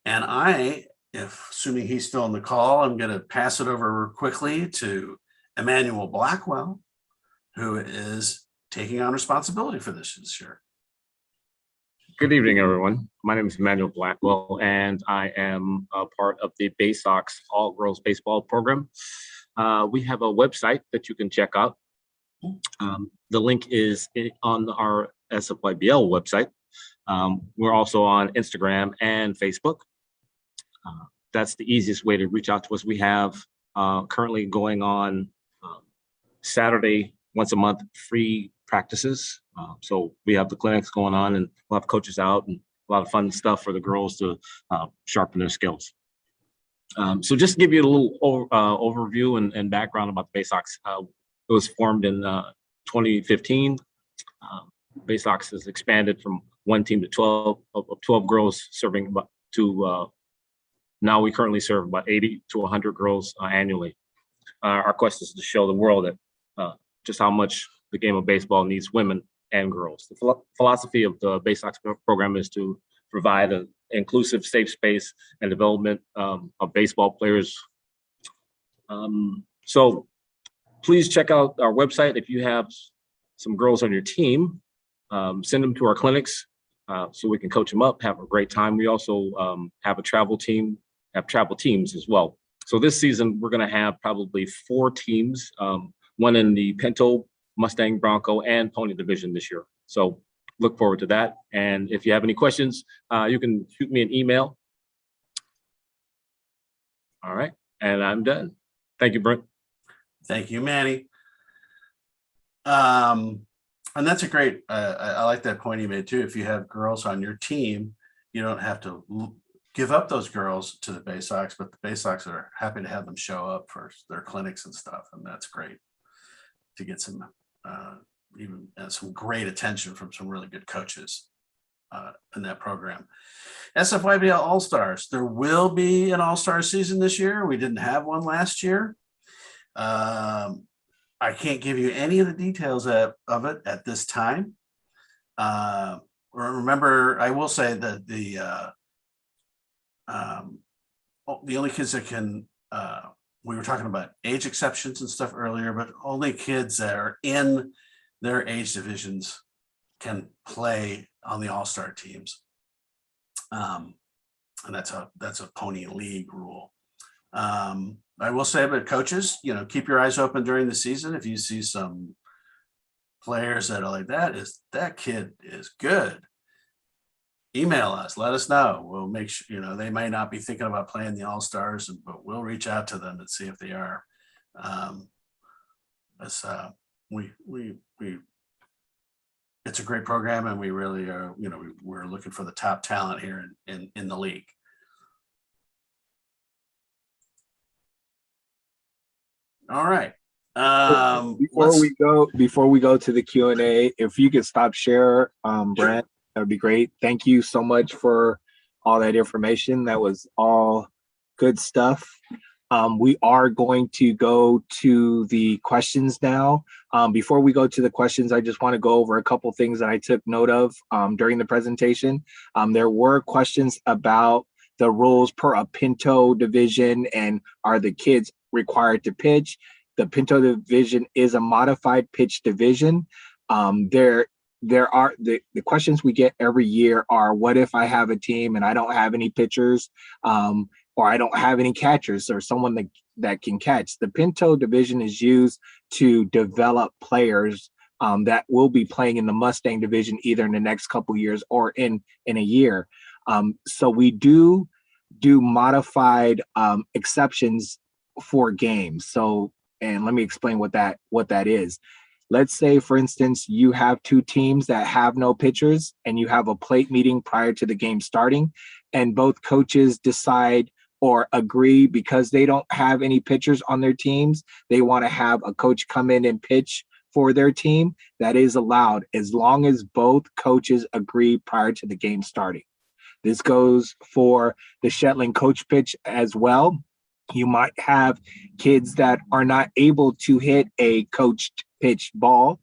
And I assuming he's still on the call, I'm going to pass it over quickly to Emmanuel Blackwell, who is taking on responsibility for this year. Good evening, everyone. My name is Emmanuel Blackwell, and I am a part of the BaySox All-Girls Baseball program. We have a website that you can check out. The link is on our SFYBL website. We're also on Instagram and Facebook. That's the easiest way to reach out to us. We have currently going on Saturday, once a month, free practices. So we have the clinics going on, and we'll have coaches out, and a lot of fun stuff for the girls to sharpen their skills. So just to give you a little overview and background about the BaySox, it was formed in 2015. BaySox has expanded from one team to 12 girls serving about now we currently serve about 80 to 100 girls annually. Our quest is to show the world that just how much the game of baseball needs women and girls. The philosophy of the BaySox program is to provide an inclusive, safe space and development of baseball players. So please check out our website. If you have some girls on your team, send them to our clinics so we can coach them up, have a great time. We also have a travel teams as well. So this season, we're going to have probably 4 teams, one in the Pinto, Mustang, Bronco, and Pony division this year. So look forward to that. And if you have any questions, you can shoot me an email. All right. And I'm done. Thank you, Brent. Thank you, Manny. And that's a great, I like that point you made too. If you have girls on your team, you don't have to give up those girls to the BaySox, but the BaySox are happy to have them show up for their clinics and stuff. And that's great to get some, even some great attention from some really good coaches in that program. SFYBL All-Stars. There will be an All-Star season this year. We didn't have one last year. I can't give you any of the details of it at this time. Remember, I will say that the only kids that can, we were talking about age exceptions and stuff earlier, but only kids that are in their age divisions can play on the All-Star teams. And that's a pony league rule. I will say about coaches, keep your eyes open during the season. If you see some players that are like that kid is good, email us, let us know. We'll make sure, they may not be thinking about playing the All-Stars, but we'll reach out to them and see if they are. It's a great program, and we really are, we're looking for the top talent here in the league. All right. Before we go to the Q&A, if you could stop share, Brent, that would be great. Thank you so much for all that information. That was all good stuff. We are going to go to the questions now. Before we go to the questions, I just want to go over a couple things that I took note of during the presentation. There were questions about the rules per a Pinto division, and are the kids required to pitch? The Pinto division is a modified pitch division. There are the questions we get every year are, what if I have a team and I don't have any pitchers, or I don't have any catchers, or someone that can catch? The Pinto division is used to develop players that will be playing in the Mustang division either in the next couple years or in a year. So we do modified exceptions for games. So, and let me explain what that is. Let's say, for instance, you have 2 teams that have no pitchers, and you have a plate meeting prior to the game starting, and both coaches decide or agree, because they don't have any pitchers on their teams, they want to have a coach come in and pitch for their team. That is allowed as long as both coaches agree prior to the game starting. This goes for the Shetland coach pitch as well. You might have kids that are not able to hit a coached pitch ball.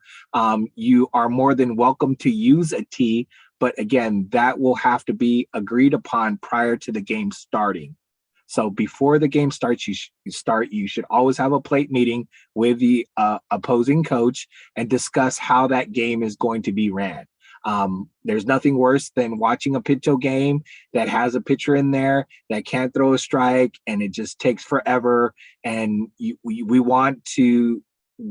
You are more than welcome to use a tee, but again, that will have to be agreed upon prior to the game starting. So before the game starts, you should always have a plate meeting with the opposing coach and discuss how that game is going to be ran. There's nothing worse than watching a pitcho game that has a pitcher in there that can't throw a strike and it just takes forever. And we want to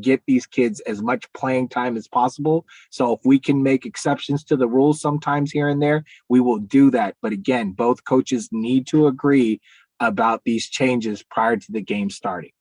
get these kids as much playing time as possible. So if we can make exceptions to the rules sometimes here and there, we will do that. But again, both coaches need to agree about these changes prior to the game starting.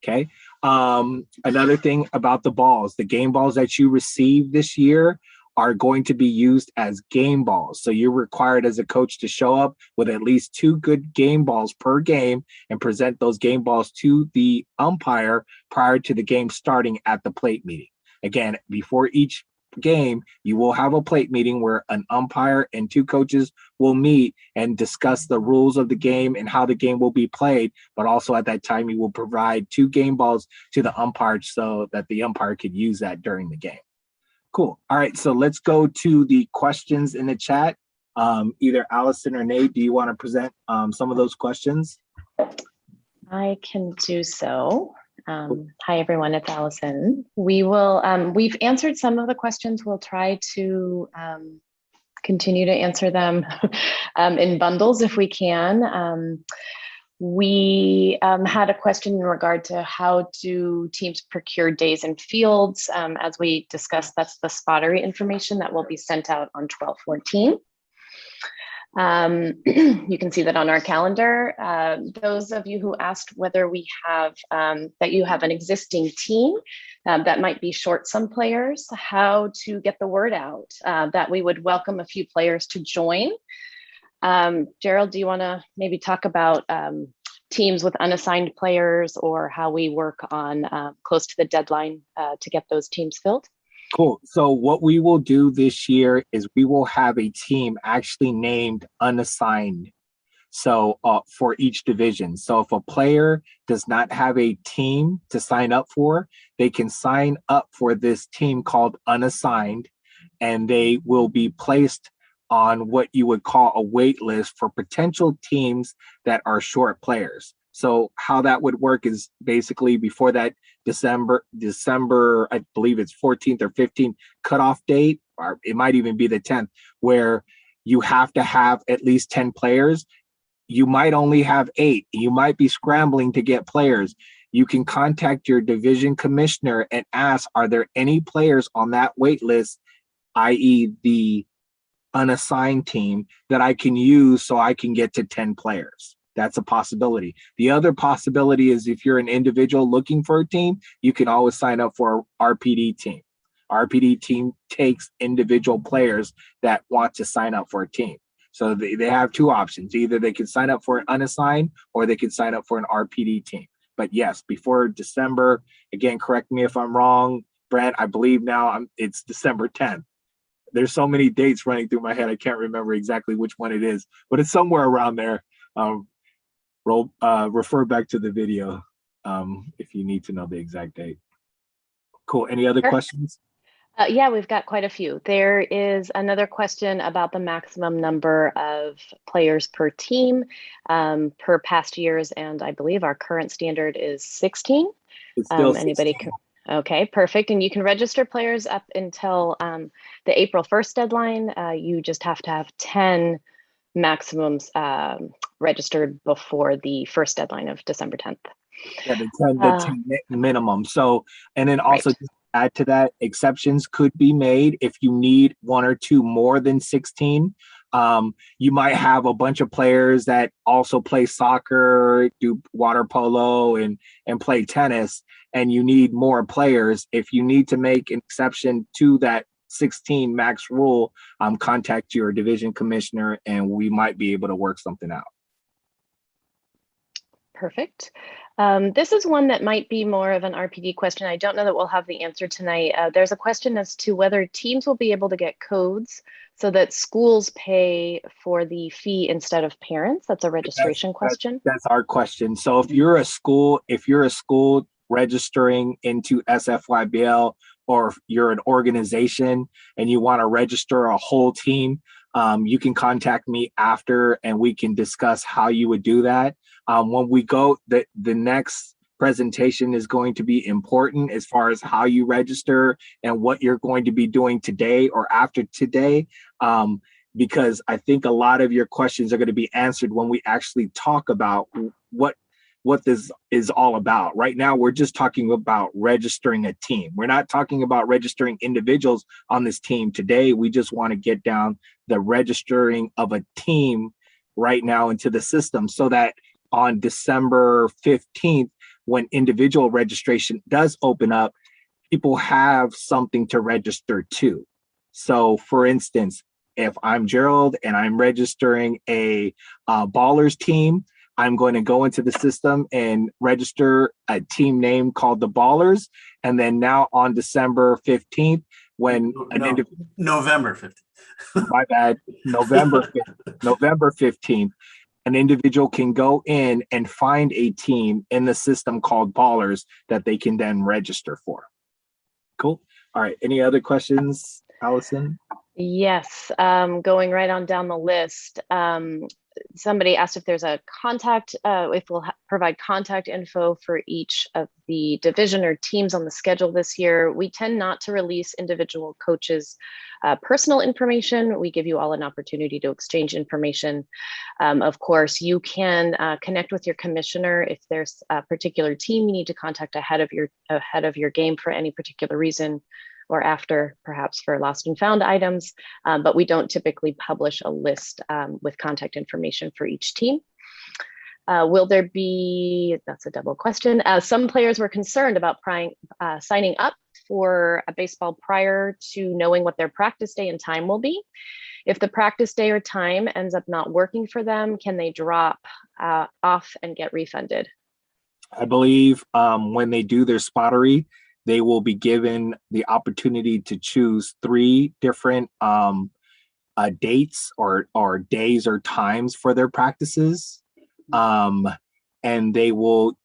Okay. Another thing about the balls, the game balls that you receive this year are going to be used as game balls. So you're required as a coach to show up with at least 2 good game balls per game and present those game balls to the umpire prior to the game starting at the plate meeting. Again, before each game, you will have a plate meeting where an umpire and 2 coaches will meet and discuss the rules of the game and how the game will be played. But also at that time, you will provide 2 game balls to the umpire so that the umpire could use that during the game. Cool. All right. So let's go to the questions in the chat. Either Allison or Nate, do you want to present some of those questions? I can do so. Hi, everyone. It's Allison. We will, we've answered some of the questions. We'll try to continue to answer them in bundles if we can. We had a question in regard to how do teams procure days and fields. As we discussed, that's the spottery information that will be sent out on 12/14. You can see that on our calendar. Those of you who asked whether we have, that you have an existing team that might be short some players, how to get the word out, that we would welcome a few players to join. Gerald, do you want to maybe talk about teams with unassigned players or how we work on close to the deadline to get those teams filled? Cool. So what we will do this year is we will have a team actually named unassigned. So for each division. So if a player does not have a team to sign up for, they can sign up for this team called unassigned, and they will be placed on what you would call a wait list for potential teams that are short players. So how that would work is basically before that December, I believe it's 14th or 15th cutoff date, or it might even be the 10th, where you have to have at least 10 players. You might only have 8. You might be scrambling to get players. You can contact your division commissioner and ask, are there any players on that wait list, i.e. the unassigned team, that I can use so I can get to 10 players. That's a possibility. The other possibility is if you're an individual looking for a team, you can always sign up for an RPD team. RPD team takes individual players that want to sign up for a team. So they have 2 options. Either they can sign up for an unassigned or they can sign up for an RPD team. But yes, before December, again, correct me if I'm wrong, Brent, I believe now it's December 10th. There's so many dates running through my head, I can't remember exactly which one it is, but it's somewhere around there. Refer back to the video if you need to know the exact date. Cool. Any other questions? Yeah, we've got quite a few. There is another question about the maximum number of players per team per past years, and I believe our current standard is 16. It's still anybody 16. Okay, perfect. And you can register players up until the April 1st deadline. You just have to have 10 maximums registered before the first deadline of December 10th. Yeah, the 10 minimum. So, and then also just add to that, exceptions could be made if you need 1 or 2 more than 16. You might have a bunch of players that also play soccer, do water polo, and play tennis, and you need more players. If you need to make an exception to that 16 max rule, contact your division commissioner and we might be able to work something out. Perfect. This is one that might be more of an RPD question. I don't know that we'll have the answer tonight. There's a question as to whether teams will be able to get codes so that schools pay for the fee instead of parents. That's a registration question. That's our question. So if you're a school registering into SFYBL, or if you're an organization and you want to register a whole team, you can contact me after and we can discuss how you would do that. When we go, the next presentation is going to be important as far as how you register and what you're going to be doing today or after today. Because I think a lot of your questions are going to be answered when we actually talk about what this is all about. Right now, we're just talking about registering a team. We're not talking about registering individuals on this team today. We just want to get down the registering of a team right now into the system so that on December 15th, when individual registration does open up, people have something to register to. So for instance, if I'm Gerald and I'm registering a ballers team, I'm going to go into the system and register a team name called the Ballers. And then now on December 15th, when November 15th. My bad, November 15th, an individual can go in and find a team in the system called Ballers that they can then register for. Cool. All right. Any other questions, Allison? Yes, going right on down the list. Somebody asked if there's a contact, if we'll provide contact info for each of the division or teams on the schedule this year. We tend not to release individual coaches' personal information. We give you all an opportunity to exchange information. Of course, you can connect with your commissioner if there's a particular team you need to contact ahead of your game for any particular reason, or after, perhaps for lost and found items, but we don't typically publish a list with contact information for each team. Will there be, that's a double question. Some players were concerned about signing up for a baseball prior to knowing what their practice day and time will be. If the practice day or time ends up not working for them, can they drop off and get refunded? I believe when they do their spottery, they will be given the opportunity to choose 3 different dates or days or times for their practices. And they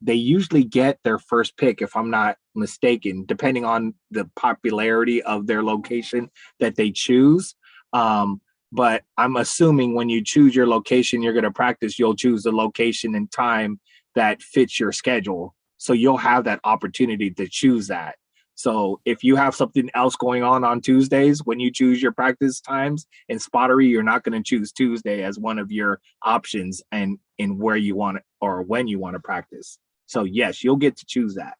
usually get their first pick, if I'm not mistaken, depending on the popularity of their location that they choose. But I'm assuming when you choose your location, you're going to practice, you'll choose the location and time that fits your schedule. So you'll have that opportunity to choose that. So if you have something else going on Tuesdays, when you choose your practice times in spottery, you're not going to choose Tuesday as one of your options and in where you want it or when you want to practice. So yes, you'll get to choose that.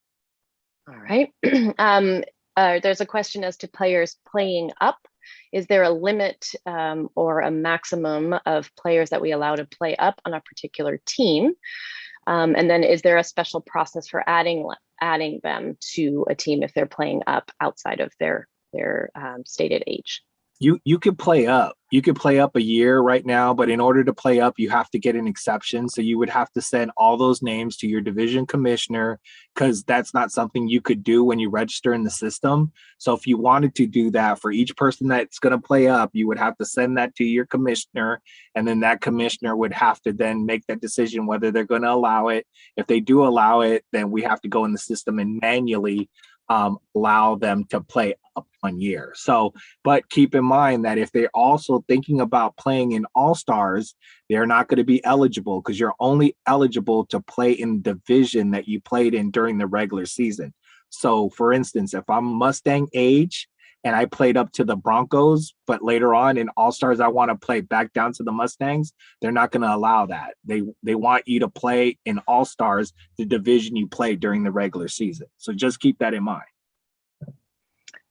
All right. There's a question as to players playing up. Is there a limit or a maximum of players that we allow to play up on a particular team? And then is there a special process for adding them to a team if they're playing up outside of their stated age? You could play up. You could play up a year right now, but in order to play up, you have to get an exception. So you would have to send all those names to your division commissioner, because that's not something you could do when you register in the system. So if you wanted to do that for each person that's going to play up, you would have to send that to your commissioner, and then that commissioner would have to then make that decision whether they're going to allow it. If they do allow it, then we have to go in the system and manually allow them to play up 1 year. So, but keep in mind that if they're also thinking about playing in AllStars, they're not going to be eligible, because you're only eligible to play in the division that you played in during the regular season. So for instance, if I'm Mustang age and I played up to the Broncos, but later on in AllStars, I want to play back down to the Mustangs, they're not going to allow that. They want you to play in AllStars, the division you played during the regular season. So just keep that in mind.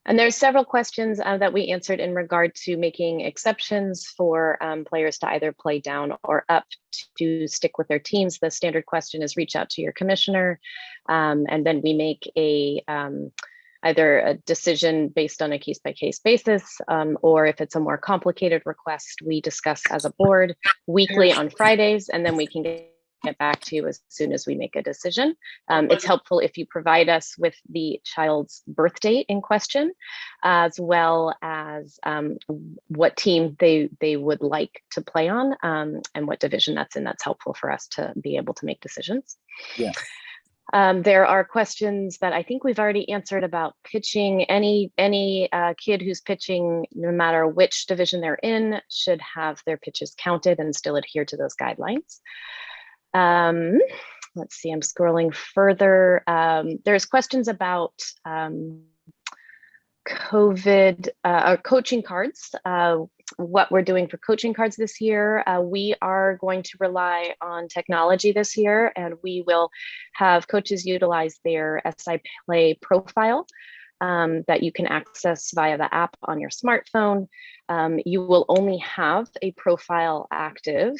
And there's several questions that we answered in regard to making exceptions for players to either play down or up to stick with their teams. The standard question is reach out to your commissioner, and then we make either a decision based on a case-by-case basis, or if it's a more complicated request, we discuss as a board weekly on Fridays, and then we can get back to you as soon as we make a decision. It's helpful if you provide us with the child's birth date in question, as well as what team they would like to play on, and what division that's in. That's helpful for us to be able to make decisions. Yeah. There are questions that I think we've already answered about pitching. Any kid who's pitching, no matter which division they're in, should have their pitches counted and still adhere to those guidelines. Let's see, I'm scrolling further. There's questions about COVID or coaching cards, what we're doing for coaching cards this year. We are going to rely on technology this year, and we will have coaches utilize their SI Play profile that you can access via the app on your smartphone. You will only have a profile active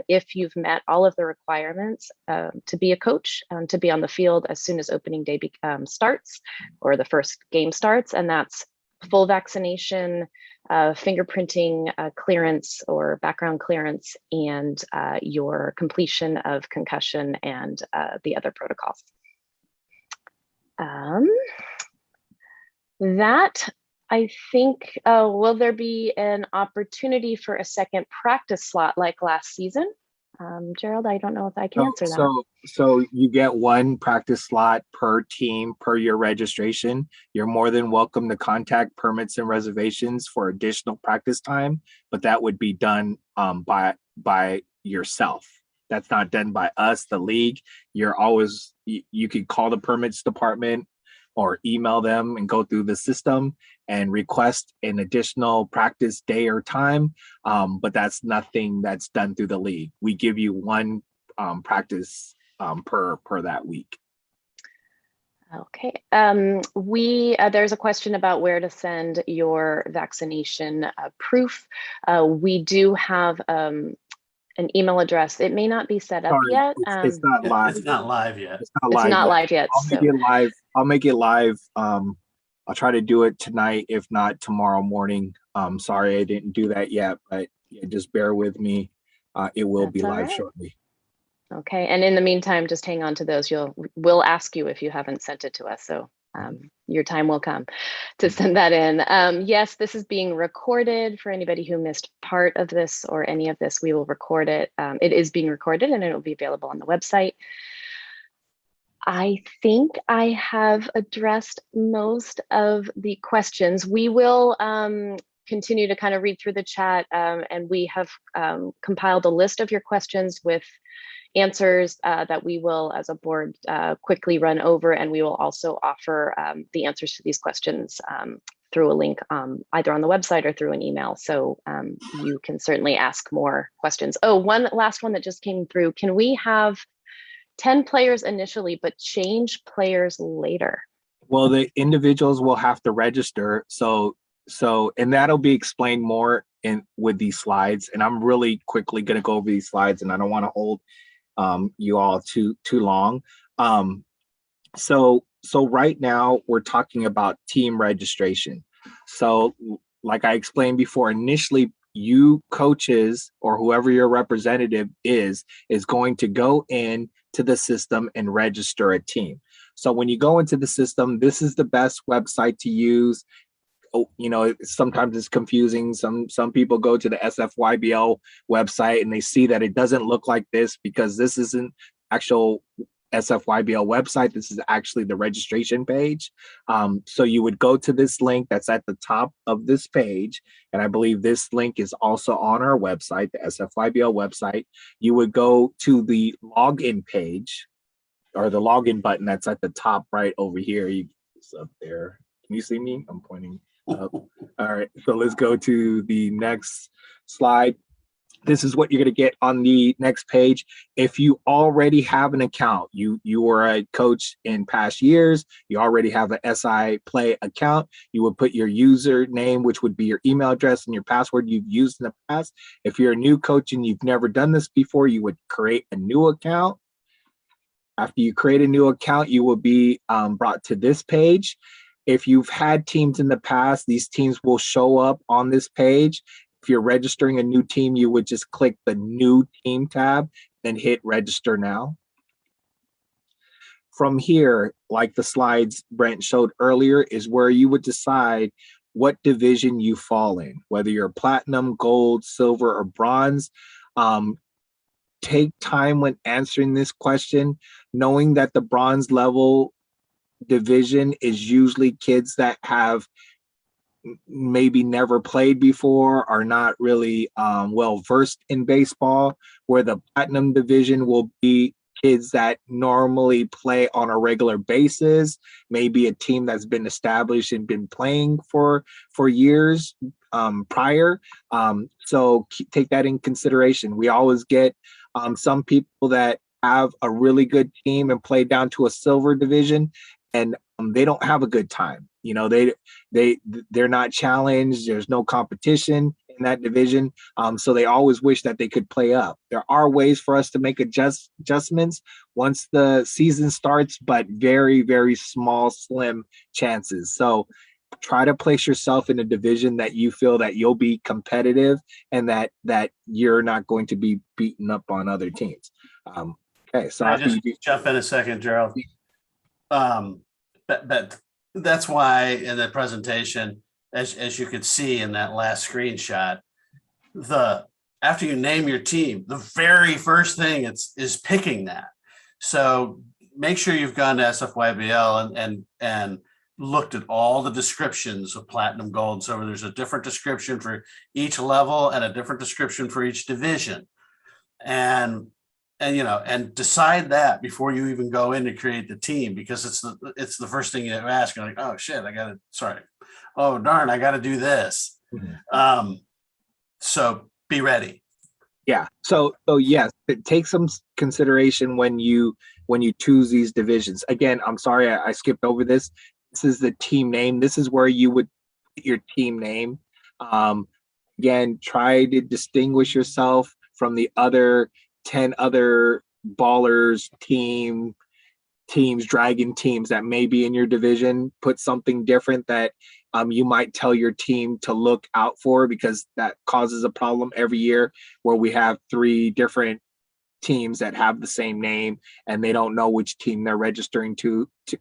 if you've met all of the requirements to be a coach, to be on the field as soon as opening day starts or the first game starts, and that's full vaccination, fingerprinting clearance or background clearance, and your completion of concussion and the other protocols. That, I think, will there be an opportunity for a second practice slot like last season? Gerald, I don't know if I can answer that. So you get one practice slot per team per your registration. You're more than welcome to contact permits and reservations for additional practice time, but that would be done by yourself. That's not done by us, the league. You could call the permits department or email them and go through the system and request an additional practice day or time. But that's nothing that's done through the league. We give you one practice per that week. Okay. There's a question about where to send your vaccination proof. We do have an email address. It may not be set up yet. It's not live. It's not live yet. It's not live yet. I'll So. make it live. I'll make it live. I'll try to do it tonight, if not tomorrow morning. Sorry I didn't do that yet, but just bear with me. It will be live shortly. Okay, and in the meantime, just hang on to those. We'll ask you if you haven't sent it to us. So your time will come to send that in. Yes, this is being recorded. For anybody who missed part of this or any of this, we will record it. It is being recorded and it will be available on the website. I think I have addressed most of the questions. We will continue to kind of read through the chat, and we have compiled a list of your questions with answers that we will, as a board, quickly run over, and we will also offer the answers to these questions through a link either on the website or through an email. So you can certainly ask more questions. Oh, one last one that just came through. Can we have 10 players initially, but change players later? Well, the individuals will have to register. So, and that'll be explained more with these slides. And I'm really quickly going to go over these slides, and I don't want to hold you all too long. So right now we're talking about team registration. So like I explained before, initially you coaches or whoever your representative is going to go in to the system and register a team. So when you go into the system, this is the best website to use. You know, sometimes it's confusing. Some people go to the SFYBL website and they see that it doesn't look like this because this isn't actual SFYBL website. This is actually the registration page. So you would go to this link that's at the top of this page. And I believe this link is also on our website, the SFYBL website. You would go to the login page or the login button that's at the top right over here. It's up there. Can you see me? I'm pointing up. All right, so let's go to the next slide. This is what you're going to get on the next page. If you already have an account, you were a coach in past years, you already have an SI Play account, you would put your username, which would be your email address, and your password you've used in the past. If you're a new coach and you've never done this before, you would create a new account. After you create a new account, you will be brought to this page. If you've had teams in the past, these teams will show up on this page. If you're registering a new team, you would just click the new team tab, then hit register now. From here, like the slides Brent showed earlier, is where you would decide what division you fall in, whether you're platinum, gold, silver, or bronze. take time when answering this question, knowing that the bronze level division is usually kids that have maybe never played before, are not really well versed in baseball, where the platinum division will be kids that normally play on a regular basis, maybe a team that's been established and been playing for years prior. So take that in consideration. We always get some people that have a really good team and play down to a silver division, and they don't have a good time. You know, they're not challenged. There's no competition in that division. So they always wish that they could play up. There are ways for us to make adjustments once the season starts, but very, very small, slim chances. So try to place yourself in a division that you feel that you'll be competitive and that you're not going to be beaten up on other teams. Okay, so I just jump in a second, Gerald. But that's why in the presentation, as you could see in that last screenshot, after you name your team, the very first thing is picking that. So make sure you've gone to SFYBL and looked at all the descriptions of platinum, gold, silver. There's a different description for each level and a different description for each division. And decide that before you even go in to create the team, because it's the first thing you ask. You're like, oh shit, oh darn, I got to do this. Mm-hmm. So be ready. Yeah. So yes, take some consideration when you choose these divisions. Again, I'm sorry I skipped over this. This is the team name. This is where you would put your team name. Again, try to distinguish yourself from the other 10 other ballers teams, dragon teams that may be in your division. Put something different that you might tell your team to look out for, because that causes a problem every year where we have 3 different teams that have the same name and they don't know which team they're registering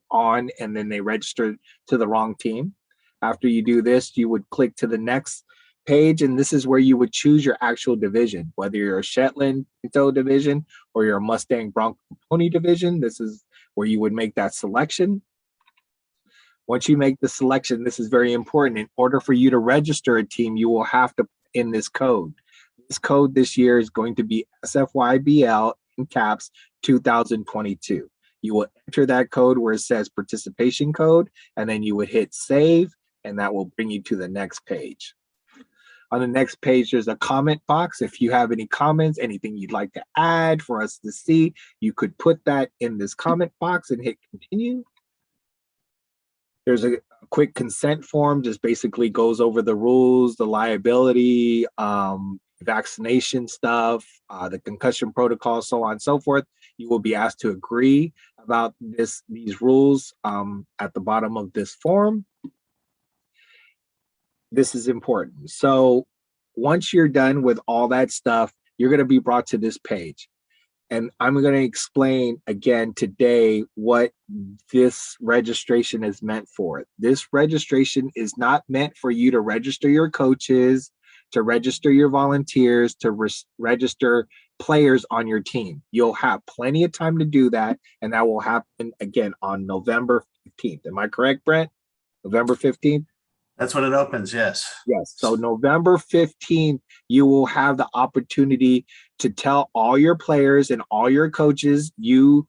on, and then they register to the wrong team. After you do this, you would click to the next page, and this is where you would choose your actual division, whether you're a Shetland Pinto division or you're a Mustang Bronco Pony division. This is where you would make that selection. Once you make the selection, this is very important. In order for you to register a team, you will have to put in this code. This code this year is going to be SFYBL in caps 2022. You will enter that code where it says participation code, and then you would hit save, and that will bring you to the next page. On the next page, there's a comment box. If you have any comments, anything you'd like to add for us to see, you could put that in this comment box and hit continue. There's a quick consent form, just basically goes over the rules, the liability, vaccination stuff, the concussion protocol, so on and so forth. You will be asked to agree about these rules at the bottom of this form. This is important. So once you're done with all that stuff, you're going to be brought to this page. And I'm going to explain again today what this registration is meant for. This registration is not meant for you to register your coaches, to register your volunteers, to register players on your team. You'll have plenty of time to do that, and that will happen again on November 15th. Am I correct, Brent? November 15th? That's when it opens, yes. Yes. So November 15th, you will have the opportunity to tell all your players and all your coaches, you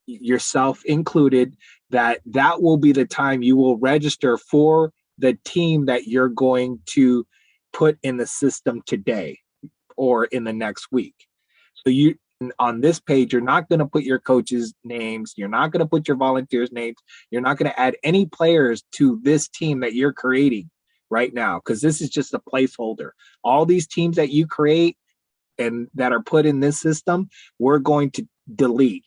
yourself included, that will be the time you will register for the team that you're going to put in the system today or in the next week. So on this page, you're not going to put your coaches' names. You're not going to put your volunteers' names. You're not going to add any players to this team that you're creating right now, because this is just a placeholder. All these teams that you create and that are put in this system, we're going to delete.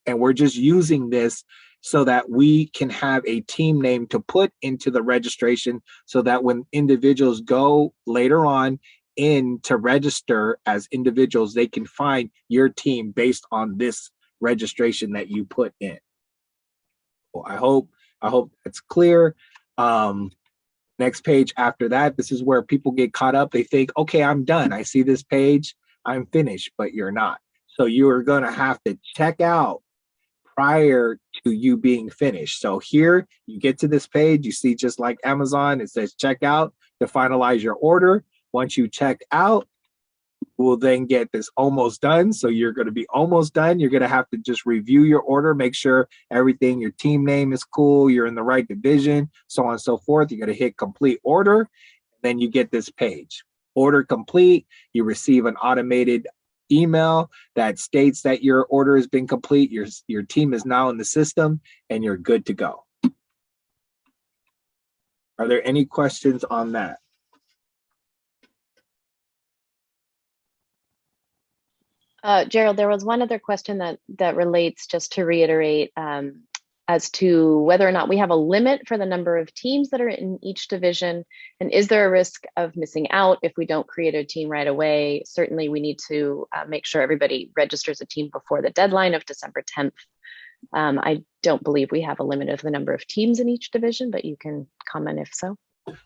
And we're just using this so that we can have a team name to put into the registration, so that when individuals go later on in to register as individuals, they can find your team based on this registration that you put in. Well, I hope that's clear. Next page after that, this is where people get caught up. They think, okay, I'm done. I see this page, I'm finished, but you're not. So you are going to have to check out prior to you being finished. So here you get to this page, you see just like Amazon, it says check out to finalize your order. Once you check out, we'll then get this almost done. So you're going to be almost done. You're going to have to just review your order, make sure everything, your team name is cool, you're in the right division, so on and so forth. You're going to hit complete order. Then you get this page. Order complete. You receive an automated email that states that your order has been complete. Your team is now in the system and you're good to go. Are there any questions on that? Gerald, there was one other question that relates, just to reiterate, as to whether or not we have a limit for the number of teams that are in each division, and is there a risk of missing out if we don't create a team right away? Certainly, we need to make sure everybody registers a team before the deadline of December 10th. I don't believe we have a limit of the number of teams in each division, but you can comment if so.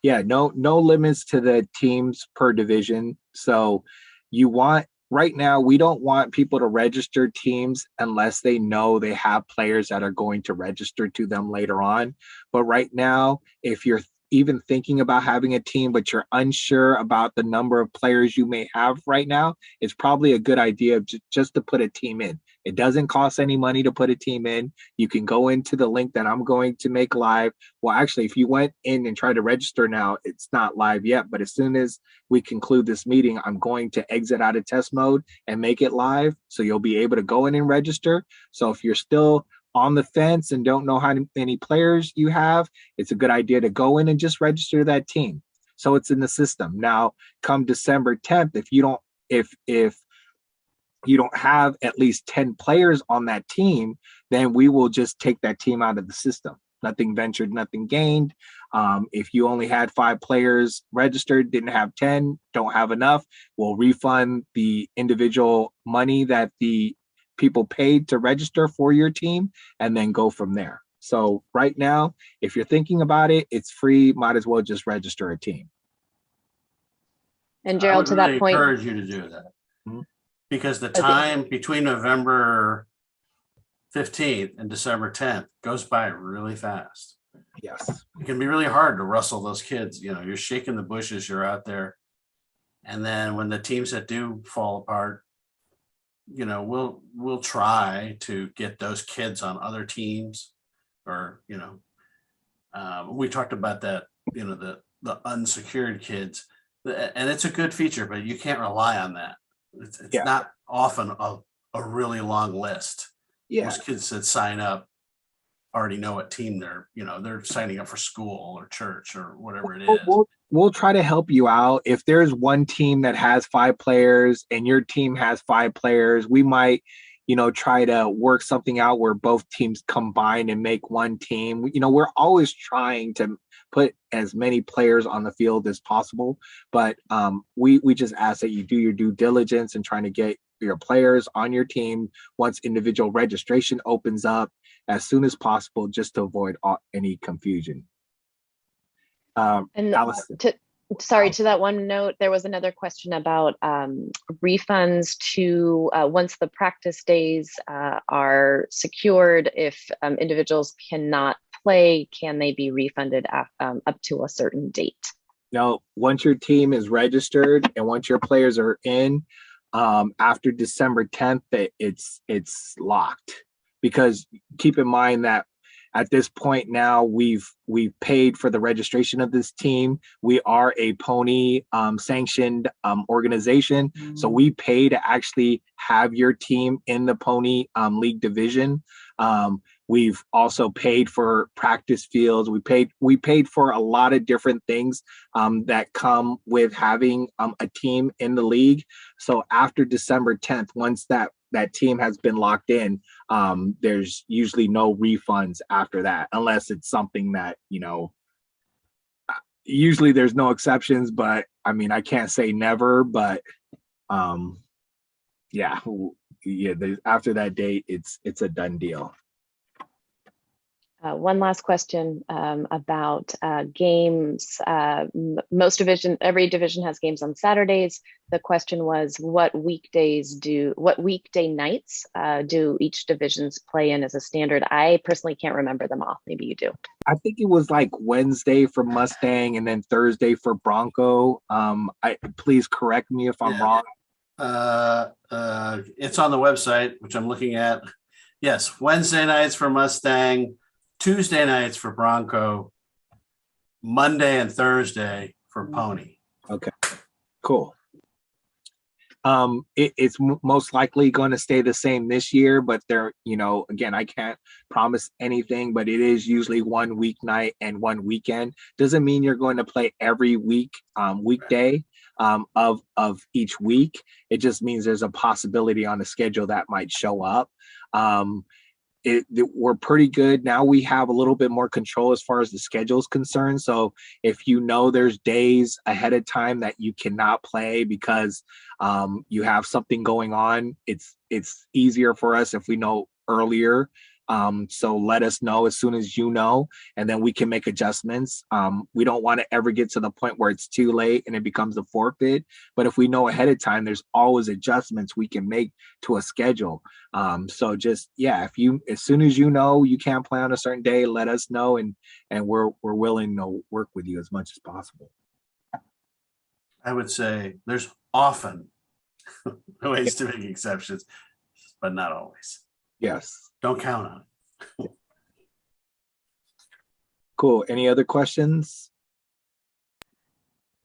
Yeah, no limits to the teams per division. So you want, right now, we don't want people to register teams unless they know they have players that are going to register to them later on. But right now, if you're even thinking about having a team, but you're unsure about the number of players you may have right now, it's probably a good idea just to put a team in. It doesn't cost any money to put a team in. You can go into the link that I'm going to make live. Well, actually, if you went in and tried to register now, it's not live yet. But as soon as we conclude this meeting, I'm going to exit out of test mode and make it live. So you'll be able to go in and register. So if you're still on the fence and don't know how many players you have, it's a good idea to go in and just register that team. So it's in the system. Now, come December 10th, if you don't have at least 10 players on that team, then we will just take that team out of the system. Nothing ventured, nothing gained. If you only had 5 players registered, didn't have 10, don't have enough, we'll refund the individual money that the people paid to register for your team and then go from there. So right now, if you're thinking about it, it's free. Might as well just register a team. And Gerald, to that point, I would really encourage you to do that. Mhm. Because the time between November 15th and December 10th goes by really fast. Yes. It can be really hard to rustle those kids. You know, you're shaking the bushes, you're out there. And then when the teams that do fall apart, you know, we'll try to get those kids on other teams, or, you know, we talked about that, you know, the unsecured kids, and it's a good feature, but you can't rely on that. It's not often a really long list. Yeah. Most kids that sign up already know what team they're signing up for school or church or whatever it is. We'll try to help you out. If there's one team that has 5 players and your team has 5 players, we might, you know, try to work something out where both teams combine and make one team. You know, we're always trying to put as many players on the field as possible, but we just ask that you do your due diligence and trying to get your players on your team once individual registration opens up as soon as possible, just to avoid any confusion. and Allison. to that one note, there was another question about refunds to once the practice days are secured, if individuals cannot play, can they be refunded up to a certain date? No, once your team is registered and once your players are in, after December 10th, it's locked. Because keep in mind that at this point now, we've paid for the registration of this team. We are a pony sanctioned organization. So we pay to actually have your team in the pony league division. We've also paid for practice fields. We paid for a lot of different things that come with having a team in the league. So after December 10th, once that team has been locked in, there's usually no refunds after that, unless it's something that, you know, usually there's no exceptions, but I mean, I can't say never, but after that date, it's a done deal. One last question about games. Every division has games on Saturdays. The question was, what weekday nights do each divisions play in as a standard? I personally can't remember them all. Maybe you do. I think it was like Wednesday for Mustang and then Thursday for Bronco. Please correct me if I'm wrong. It's on the website, which I'm looking at. Yes, Wednesday nights for Mustang, Tuesday nights for Bronco, Monday and Thursday for Pony. Okay, cool. It's most likely going to stay the same this year, but again, I can't promise anything, but it is usually one weeknight and one weekend. Doesn't mean you're going to play every weekday of each week. It just means there's a possibility on the schedule that might show up. We're pretty good now. We have a little bit more control as far as the schedule is concerned. So if there's days ahead of time that you cannot play because you have something going on, it's easier for us if we know earlier. So let us know as soon as you know, and then we can make adjustments. We don't want to ever get to the point where it's too late and it becomes a forfeit. But if we know ahead of time, there's always adjustments we can make to a schedule. So just, as soon as you know you can't play on a certain day, let us know, and we're willing to work with you as much as possible. I would say there's often ways to make exceptions, but not always. Yes. Don't count on it. Cool. Any other questions?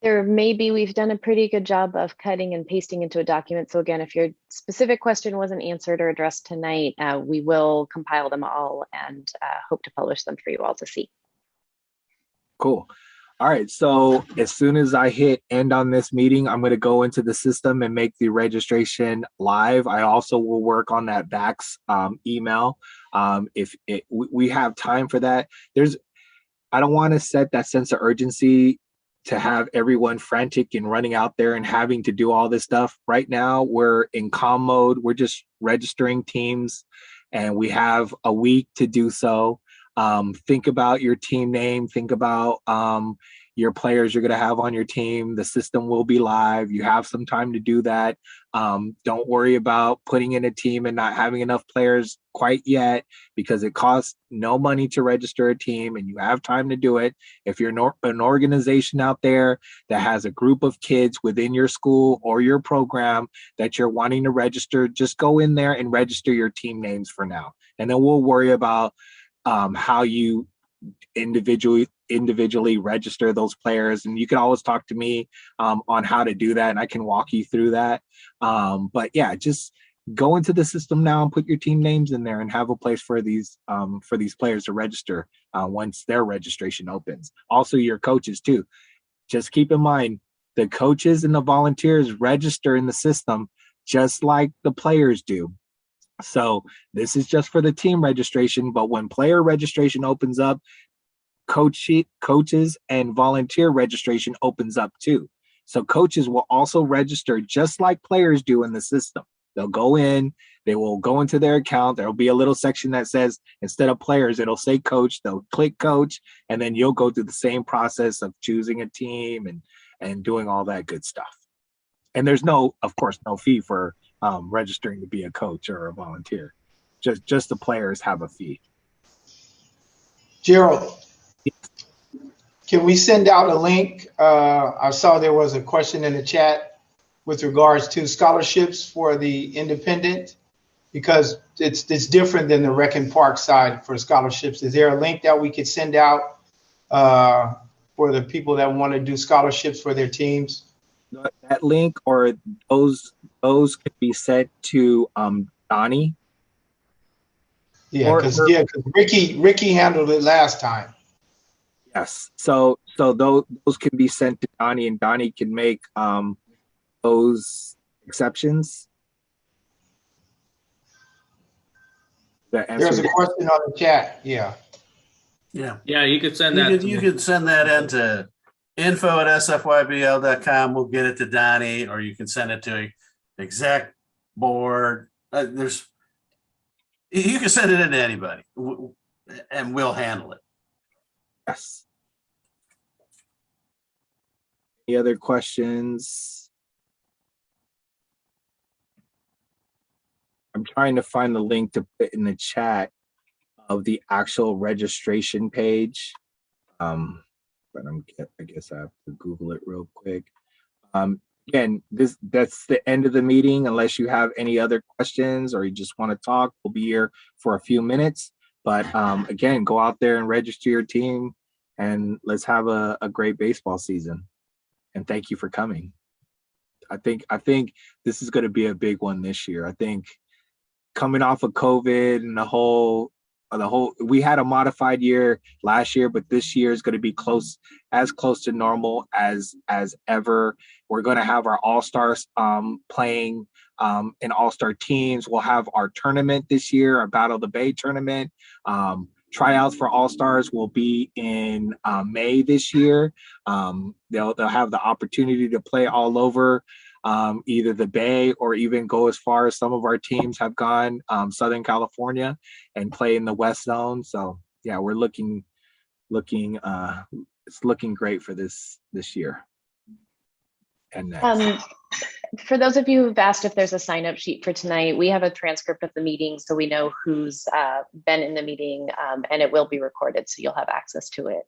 We've done a pretty good job of cutting and pasting into a document. So again, if your specific question wasn't answered or addressed tonight, we will compile them all and hope to publish them for you all to see. Cool. All right. So as soon as I hit end on this meeting, I'm going to go into the system and make the registration live. I also will work on that VAX email. We have time for that. I don't want to set that sense of urgency to have everyone frantic and running out there and having to do all this stuff. Right now, we're in calm mode. We're just registering teams, and we have a week to do so. Think about your team name. Think about your players you're going to have on your team. The system will be live. You have some time to do that. Don't worry about putting in a team and not having enough players quite yet, because it costs no money to register a team and you have time to do it. If you're an organization out there that has a group of kids within your school or your program that you're wanting to register, just go in there and register your team names for now. And then we'll worry about how you individually register those players, and you can always talk to me on how to do that, and I can walk you through that. But yeah, just go into the system now and put your team names in there and have a place for these players to register once their registration opens. Also, your coaches too. Just keep in mind, the coaches and the volunteers register in the system just like the players do. So this is just for the team registration, but when player registration opens up, coaches and volunteer registration opens up too. So coaches will also register just like players do in the system. They'll go in, they will go into their account. There'll be a little section that says, instead of players, it'll say coach. They'll click coach, and then you'll go through the same process of choosing a team and doing all that good stuff. And there's of course, no fee for registering to be a coach or a volunteer. Just the players have a fee. Gerald, can we send out a link? I saw there was a question in the chat with regards to scholarships for the independent, because it's different than the Rec and Park side for scholarships. Is there a link that we could send out for the people that want to do scholarships for their teams? That link or those could be sent to Donnie. Yeah, because Ricky handled it last time. Yes. So those can be sent to Donnie, and Donnie can make those exceptions. There's a question on the chat. Yeah. You could send that. You could send that into info@sfybl.com. We'll get it to Donnie, or you can send it to exec board. You can send it into anybody. and we'll handle it. Yes. Any other questions? I'm trying to find the link to put in the chat of the actual registration page. But I guess I have to Google it real quick. Again, that's the end of the meeting. Unless you have any other questions or you just want to talk, we'll be here for a few minutes. But again, go out there and register your team, and let's have a great baseball season. And thank you for coming. I think this is going to be a big one this year. I think coming off of COVID and the whole we had a modified year last year, but this year is going to be as close to normal as ever. We're going to have our AllStars playing in All-Star teams. We'll have our tournament this year, our Battle of the Bay tournament. Tryouts for AllStars will be in May this year. They'll have the opportunity to play all over either the Bay or even go as far as some of our teams have gone, Southern California, and play in the West Zone. So yeah, we're looking it's looking great for this year. And next. For those of you who've asked if there's a sign-up sheet for tonight, we have a transcript of the meeting, so we know who's been in the meeting, and it will be recorded, so you'll have access to it